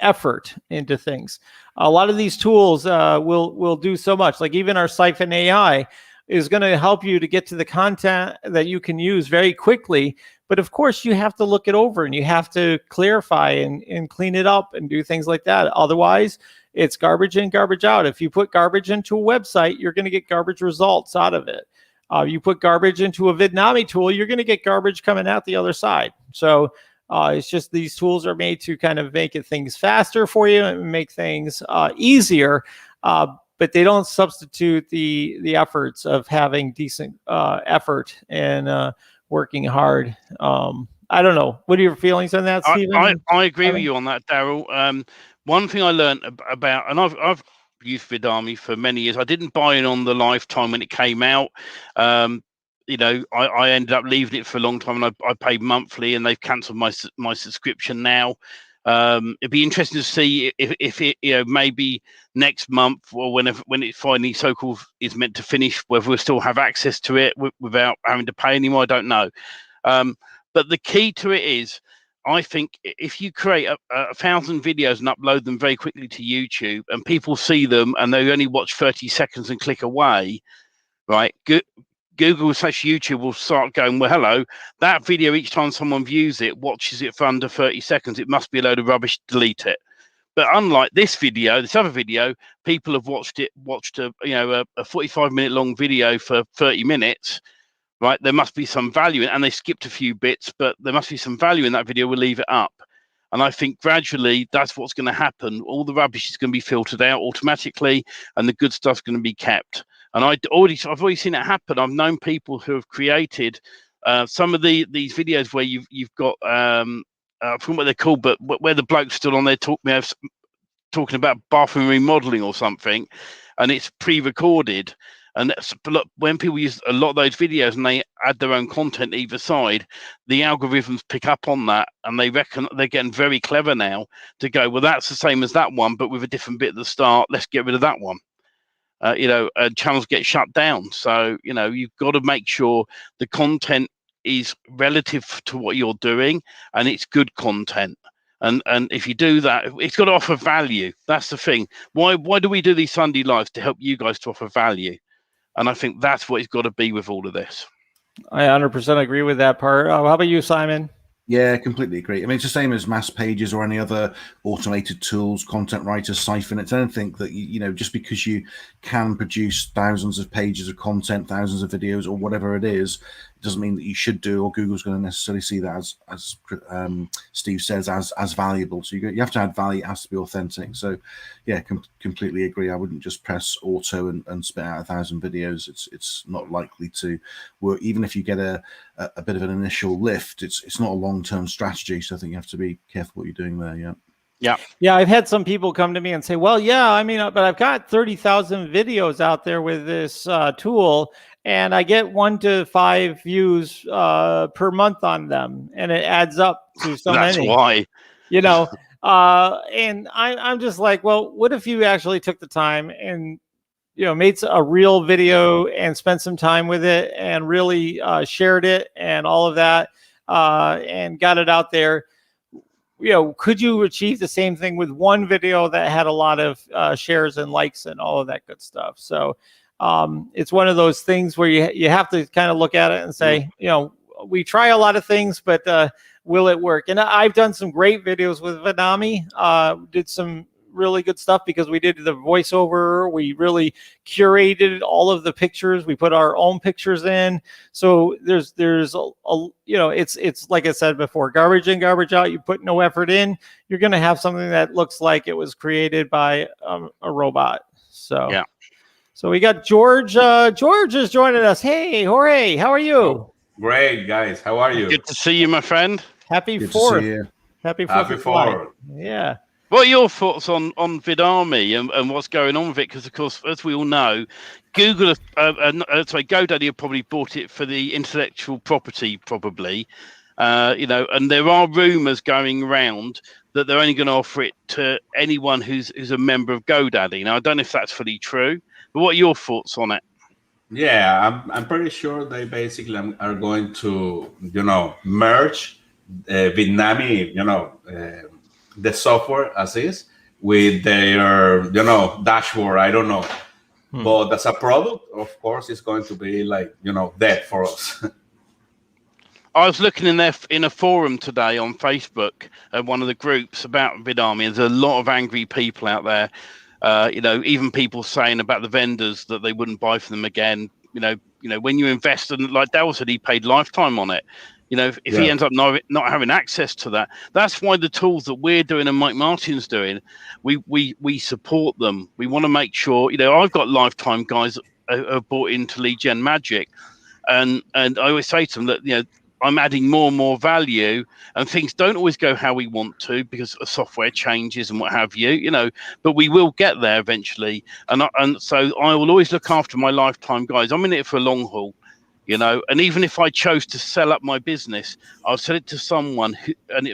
effort into things. A lot of these tools will do so much. Like even our Siphon AI is going to help you to get to the content that you can use very quickly. But of course, you have to look it over and you have to clarify and clean it up and do things like that. Otherwise, it's garbage in, garbage out. If you put garbage into a website, you're going to get garbage results out of it. You put garbage into a Vidnami tool, you're going to get garbage coming out the other side. So it's just these tools are made to kind of make things faster for you and make things easier, but they don't substitute the efforts of having decent effort and working hard. I don't know. What are your feelings on that, Stephen? I agree with you on that, Daryl. One thing I learned about, and I've used Vidami for many years. I didn't buy it on the lifetime when it came out. I ended up leaving it for a long time, and I paid monthly, and they've cancelled my subscription now. It'd be interesting to see if it, maybe next month or when it finally so-called is meant to finish, whether we'll still have access to it without having to pay anymore. I don't know. But the key to it is, I think if you create 1,000 videos and upload them very quickly to YouTube, and people see them and they only watch 30 seconds and click away, right? Google / YouTube will start going, well, hello, that video, each time someone views it, watches it for under 30 seconds, it must be a load of rubbish, delete it. But unlike this other video, people have watched a 45-minute long video for 30 minutes, right? There must be some value in it, and they skipped a few bits, but there must be some value in that video. We'll leave it up. And I think gradually that's what's going to happen. All the rubbish is going to be filtered out automatically, and the good stuff's going to be kept. And I've already seen it happen. I've known people who have created some of these videos where you've got I forget what they're called, but where the bloke's still on there talking about bathroom remodeling or something, and it's pre-recorded. And when people use a lot of those videos and they add their own content either side, the algorithms pick up on that, and they reckon they're getting very clever now to go, well, that's the same as that one, but with a different bit at the start. Let's get rid of that one. Channels get shut down. So, you've got to make sure the content is relative to what you're doing and it's good content. And if you do that, it's got to offer value. That's the thing. Why do we do these Sunday lives? To help you guys to offer value. And I think that's what it's got to be with all of this. I 100% agree with that part. How about you, Simon? Yeah, completely agree. I mean, it's the same as Mass Pages or any other automated tools, content writers, Siphon. It's anything that, just because you can produce thousands of pages of content, thousands of videos, or whatever it is, it doesn't mean that you should do, or Google's going to necessarily see that as Steve says, as valuable. So you have to add value. It has to be authentic. So, yeah, completely agree. I wouldn't just press auto and spit out 1,000 videos. It's not likely to work. Even if you get a bit of an initial lift, it's not a long-term strategy. So I think you have to be careful what you're doing there. Yeah. I've had some people come to me and say, well, yeah, I mean, but I've got 30,000 videos out there with this tool, and I get 1 to 5 views per month on them, and it adds up to so many. That's why. And I'm just like, well, what if you actually took the time and made a real video and spent some time with it and really shared it and all of that and got it out there? Could you achieve the same thing with one video that had a lot of shares and likes and all of that good stuff? So it's one of those things where you have to kind of look at it and say, we try a lot of things, but will it work? And I've done some great videos with Vidami, did some really good stuff because we did the voiceover. We really curated all of the pictures. We put our own pictures in. So there's it's like I said before, garbage in, garbage out. You put no effort in, you're going to have something that looks like it was created by a robot. So yeah. So we got George. George is joining us. Hey, Jorge, how are you? Oh, great, guys. How are you? Good to see you, my friend. Happy Good 4th. to see you. Happy 4th. Happy 4th. Yeah. What are your thoughts on VidArmy and what's going on with it? Because, of course, as we all know, Google, GoDaddy have probably bought it for the intellectual property, probably. And there are rumours going around that they're only going to offer it to anyone who's a member of GoDaddy. Now, I don't know if that's fully true, but what are your thoughts on it? Yeah, I'm pretty sure they basically are going to, merge Vietnamese, the software as is with their, dashboard. I don't know. But as a product, of course, it's going to be like, dead for us. I was looking in a forum today on Facebook, one of the groups about VidArmy. There's a lot of angry people out there. Even people saying about the vendors that they wouldn't buy from them again. When you invest, and like Daryl said, he paid lifetime on it. If he ends up not having access to that, that's why the tools that we're doing and Mike Martin's doing, we support them. We want to make sure. I've got lifetime guys that are bought into Leadgenmagic, and I always say to them that I'm adding more and more value, and things don't always go how we want to because software changes and what have you, but we will get there eventually. And so I will always look after my lifetime guys. I'm in it for a long haul, and even if I chose to sell up my business, I'll sell it to someone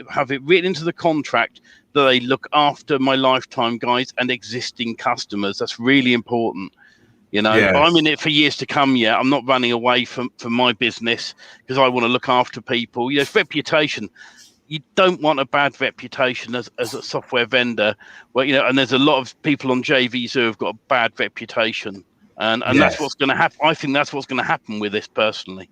have it written into the contract that they look after my lifetime guys and existing customers. That's really important. Yes. I'm in it for years to come. Yeah, I'm not running away from my business because I want to look after people. Reputation. You don't want a bad reputation as a software vendor. Well, and there's a lot of people on JVs who have got a bad reputation, and that's what's going to happen. I think that's what's going to happen with this personally.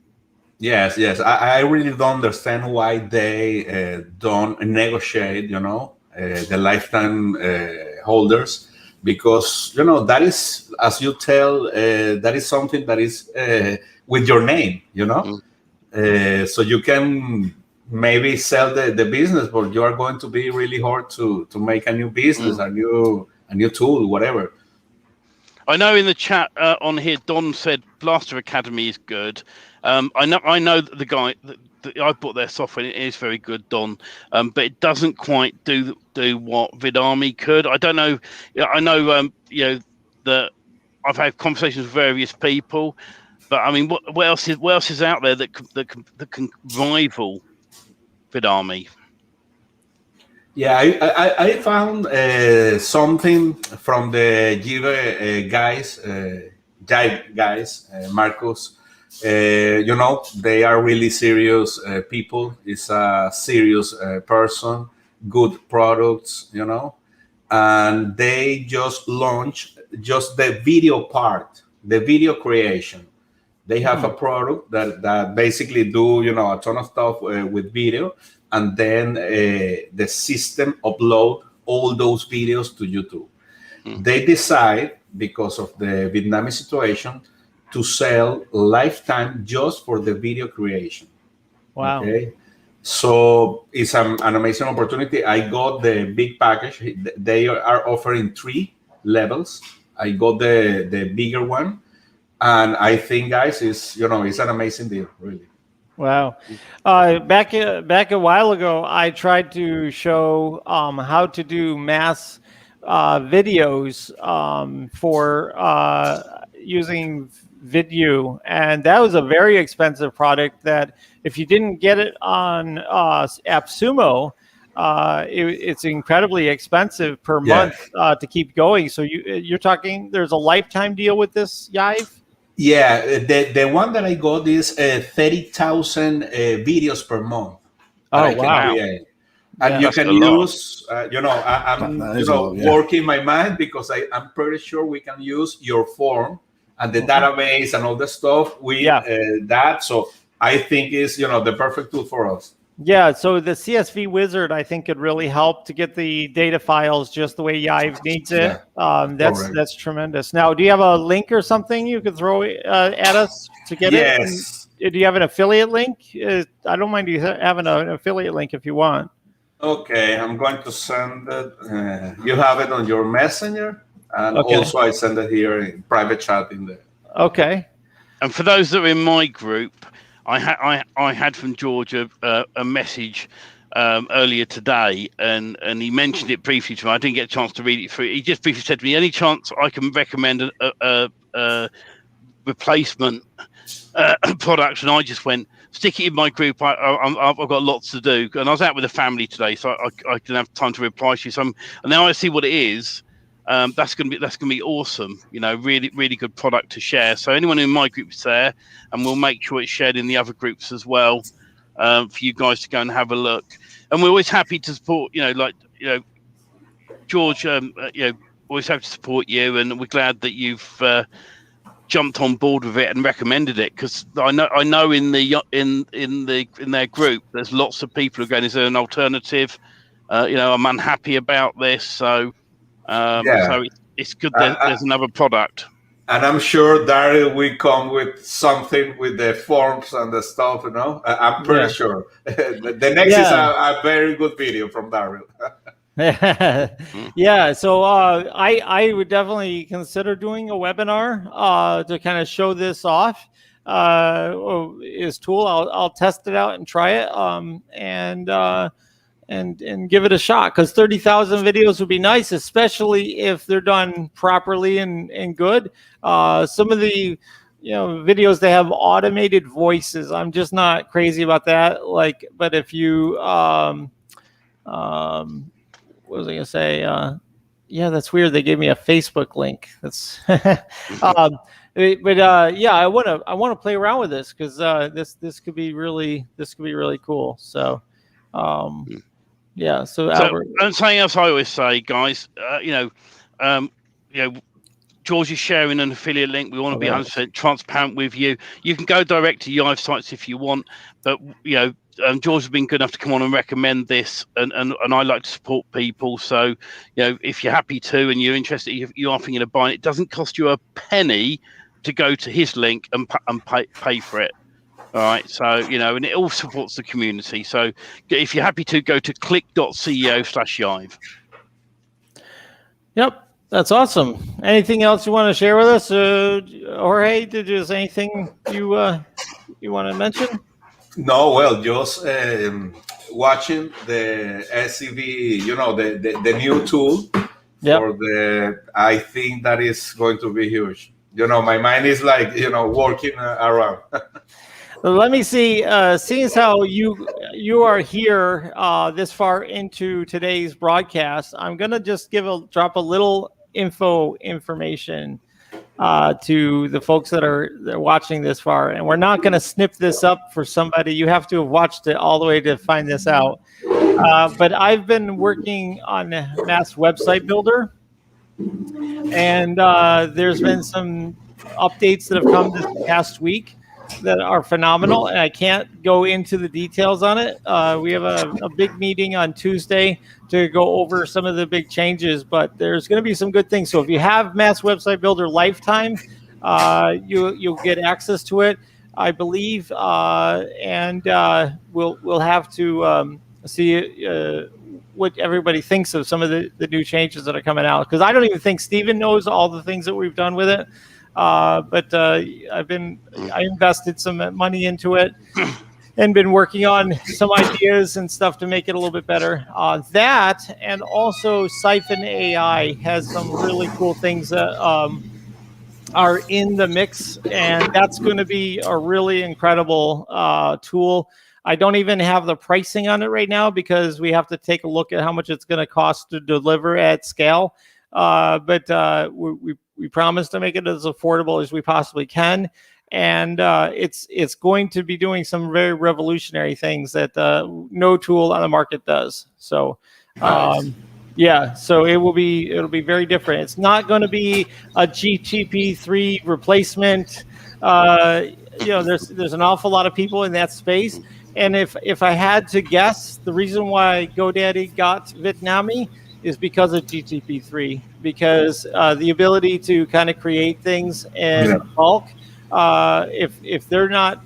Yes. I really don't understand why they don't negotiate, the lifetime holders. Because that is, as you tell, that is something that is with your name, so you can maybe sell the business, but you are going to be really hard to make a new business, a new tool, whatever. I know in the chat on here, Don said Blaster Academy is good. I know that the guy that I bought their software. It is very good, Don, but it doesn't quite do what VidArmy could. I don't know. I know that I've had conversations with various people, but I mean, what else is out there that can rival VidArmy? Yeah, I found something from the Jive guys, Marcos. They are really serious people. It's a serious person, good products, and they just launched just the video part, the video creation. They have a product that basically do, a ton of stuff with video, and then the system upload all those videos to YouTube. They decide, because of the Vietnamese situation, to sell lifetime just for the video creation. Wow. Okay. So it's an amazing opportunity. I got the big package. They are offering 3 levels. I got the bigger one. And I think, guys, it's an amazing deal, really. Wow. Back a while ago, I tried to show how to do mass videos for using Vidyou, and that was a very expensive product that if you didn't get it on AppSumo, it's incredibly expensive per month to keep going. So you're talking there's a lifetime deal with this, Yive? Yeah, the one that I got is 30,000 videos per month. Oh, wow. And you can use, I'm working my mind because I'm pretty sure we can use your form and the database and all the stuff with that. So I think it's, the perfect tool for us. Yeah, so the CSV wizard, I think, could really help to get the data files just the way Yive needs it. That's tremendous. Now, do you have a link or something you could throw at us to get it? Yes. And do you have an affiliate link? I don't mind you having an affiliate link if you want. Okay, I'm going to send it. You have it on your messenger, and also I send it here in private chat in there. Okay. And for those that are in my group, I had from Georgia a message earlier today, and he mentioned it briefly to me. I didn't get a chance to read it through. He just briefly said to me, "Any chance I can recommend a replacement product?" And I just went, "Stick it in my group. I've got lots to do." And I was out with the family today, so I didn't have time to reply to you. And now I see what it is. That's gonna be awesome. Really, really good product to share. So anyone in my group is there, and we'll make sure it's shared in the other groups as well, for you guys to go and have a look. And we're always happy to support. George. Always happy to support you, and we're glad that you've jumped on board with it and recommended it, because I know in their group there's lots of people who are going, "Is there an alternative? I'm unhappy about this." So it's good that there's another product. And I'm sure Daryl will come with something with the forms and the stuff. I'm pretty sure the next is a very good video from Daryl. Yeah, so I would definitely consider doing a webinar to kind of show this off. His tool, I'll test it out and try it, and give it a shot, because 30,000 videos would be nice, especially if they're done properly and good. Some of the videos that have automated voices, I'm just not crazy about that. But if you what was I gonna say? That's weird. They gave me a Facebook link. That's I want to play around with this, because this could be really cool. So So Albert, and something else I always say, guys, George is sharing an affiliate link. We want to be 100% transparent with you. You can go direct to Yive sites if you want, but George has been good enough to come on and recommend this, and I like to support people. So if you're happy to, and you're interested, you are thinking of buying it, doesn't cost you a penny to go to his link and pay for it. All right, so and it all supports the community. So if you're happy to, go to click.ceo/Yive. Yep. That's awesome. Anything else you want to share with us, Jorge? Did there's anything you want to mention? No, well, just watching the SCV, the new tool for I think that is going to be huge. My mind is working around. Let me see. Seeing as how you are here this far into today's broadcast, I'm gonna just drop a little information to the folks that are watching this far, and we're not going to snip this up for somebody. You have to have watched it all the way to find this out. But I've been working on Mass Website Builder, and there's been some updates that have come this past week that are phenomenal, and I can't go into the details on it. We have a big meeting on Tuesday to go over some of the big changes, but there's going to be some good things. So if you have Mass Website Builder Lifetime, you'll get access to it, I believe, and we'll have to see what everybody thinks of some of the new changes that are coming out, because I don't even think Steven knows all the things that we've done with it. But I invested some money into it and been working on some ideas and stuff to make it a little bit better. That, and also Siphon AI has some really cool things that are in the mix, and that's going to be a really incredible tool. I don't even have the pricing on it right now, because we have to take a look at how much it's going to cost to deliver at scale. But we promise to make it as affordable as we possibly can, and it's going to be doing some very revolutionary things that no tool on the market does. So so it'll be very different. It's not going to be a GTP3 replacement. There's an awful lot of people in that space, and if I had to guess, the reason why GoDaddy got Vietnamese is because of GTP3, because the ability to kind of create things in bulk. If they're not,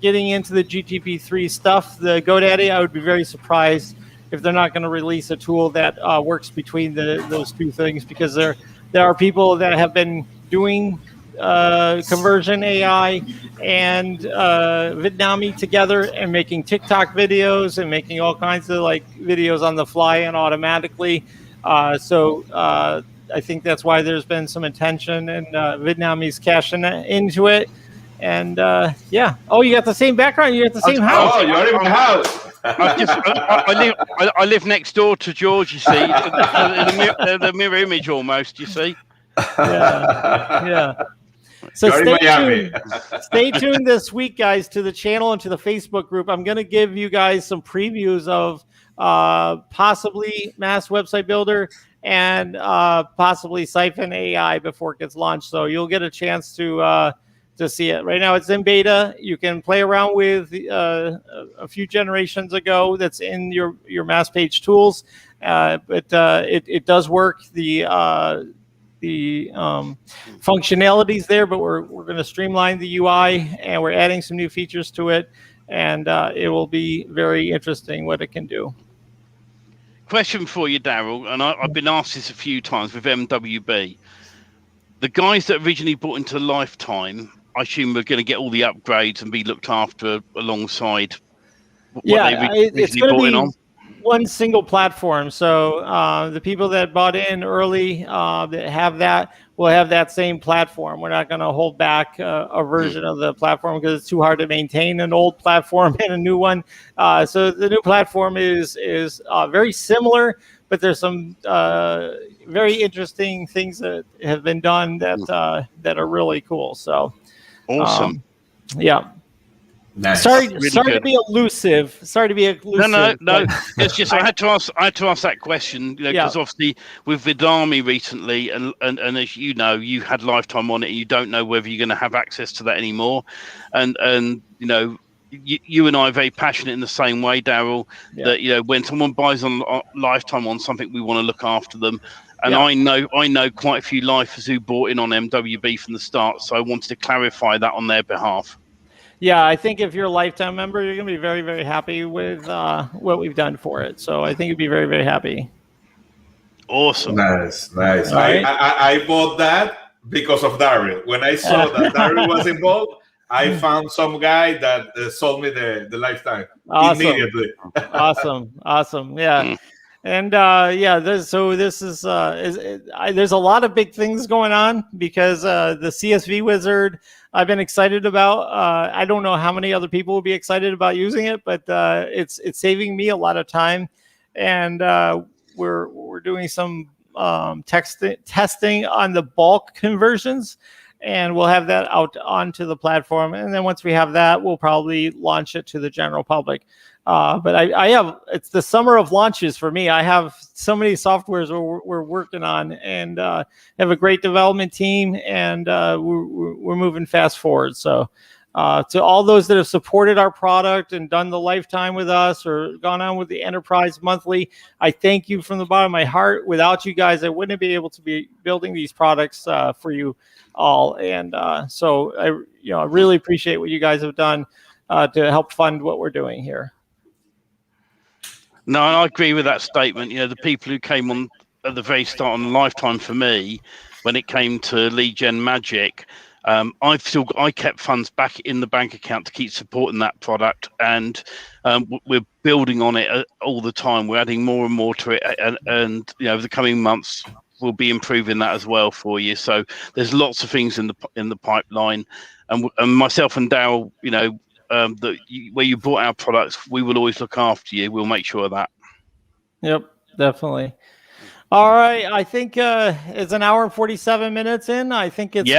getting into the GTP3 stuff, the GoDaddy, I would be very surprised if they're not going to release a tool that works between those two things, because there are people that have been doing conversion AI and Vidnami together and making TikTok videos and making all kinds of like videos on the fly and automatically. So I think that's why there's been some attention, and Vidnami's cashing into it. And yeah. Oh, you got the same background. You're at the same house. Oh, you're in my house. I live next door to George. You see, the mirror image almost. You see. Yeah. So stay tuned this week, guys, to the channel and to the Facebook group. I'm going to give you guys some previews of possibly Mass Website Builder and possibly Siphon AI before it gets launched. So you'll get a chance to see it. Right now it's in beta. You can play around with a few generations ago that's in your Mass Page tools, but it does work. The functionalities there, but we're going to streamline the UI and we're adding some new features to it, and it will be very interesting what it can do. Question for you, Daryl, and I've been asked this a few times with MWB. The guys that originally bought into Lifetime, I assume we're going to get all the upgrades and be looked after alongside what they originally bought in on. One single platform. So the people that bought in early that have that will have that same platform. We're not going to hold back a version of the platform because it's too hard to maintain an old platform and a new one. So the new platform is very similar, but there's some very interesting things that have been done that are really cool. So awesome. Yeah. Nice. Sorry Really to good. be elusive. No. It's just I had to ask that question, because obviously with Vidami recently, and as you know, you had Lifetime on it, and you don't know whether you're going to have access to that anymore, and you and I are very passionate in the same way, Daryl. That when someone buys on Lifetime on something, we want to look after them. And I know quite a few lifers who bought in on MWB from the start, so I wanted to clarify that on their behalf. Yeah, I think if you're a Lifetime member, you're going to be very, very happy with what we've done for it. So I think you'd be very, very happy. Awesome. Nice. Right. I bought that because of Daryl. When I saw that Daryl was involved, I found some guy that sold me the Lifetime immediately. Awesome. Yeah. And this is there's a lot of big things going on because the CSV wizard I've been excited about. I don't know how many other people will be excited about using it, but it's saving me a lot of time, and we're doing some testing on the bulk conversions, and we'll have that out onto the platform. And then once we have that, we'll probably launch it to the general public. But it's the summer of launches for me. I have so many softwares we're working on, and have a great development team, and we're moving fast forward. So to all those that have supported our product and done the Lifetime with us or gone on with the Enterprise Monthly, I thank you from the bottom of my heart. Without you guys, I wouldn't be able to be building these products for you all. And so I really appreciate what you guys have done to help fund what we're doing here. No, I agree with that statement. The people who came on at the very start on Lifetime for me, when it came to Leadgenmagic, I kept funds back in the bank account to keep supporting that product, and we're building on it all the time. We're adding more and more to it, and over the coming months we'll be improving that as well for you. So there's lots of things in the pipeline, and myself and Daryl, where you bought our products, we will always look after you. We'll make sure of that. Yep, definitely. All right, I think it's an hour and 47 minutes in. I think it's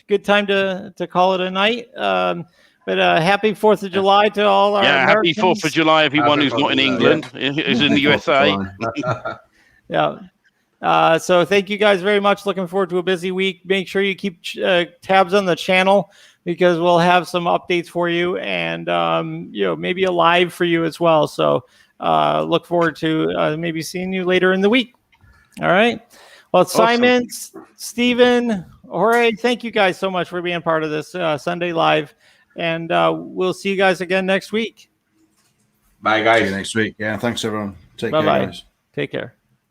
good time to call it a night. But happy 4th of July to all our Americans. Happy 4th of July, everyone who's not in England, who's in the USA. Yeah. So thank you guys very much. Looking forward to a busy week. Make sure you keep tabs on the channel, because we'll have some updates for you, and maybe a live for you as well. So look forward to maybe seeing you later in the week. All right. Well, Simon, Stephen, Jorge, thank you guys so much for being part of this Sunday Live, and we'll see you guys again next week. Bye, guys. See you next week. Yeah, thanks everyone. Take Bye-bye. care, guys. Take care.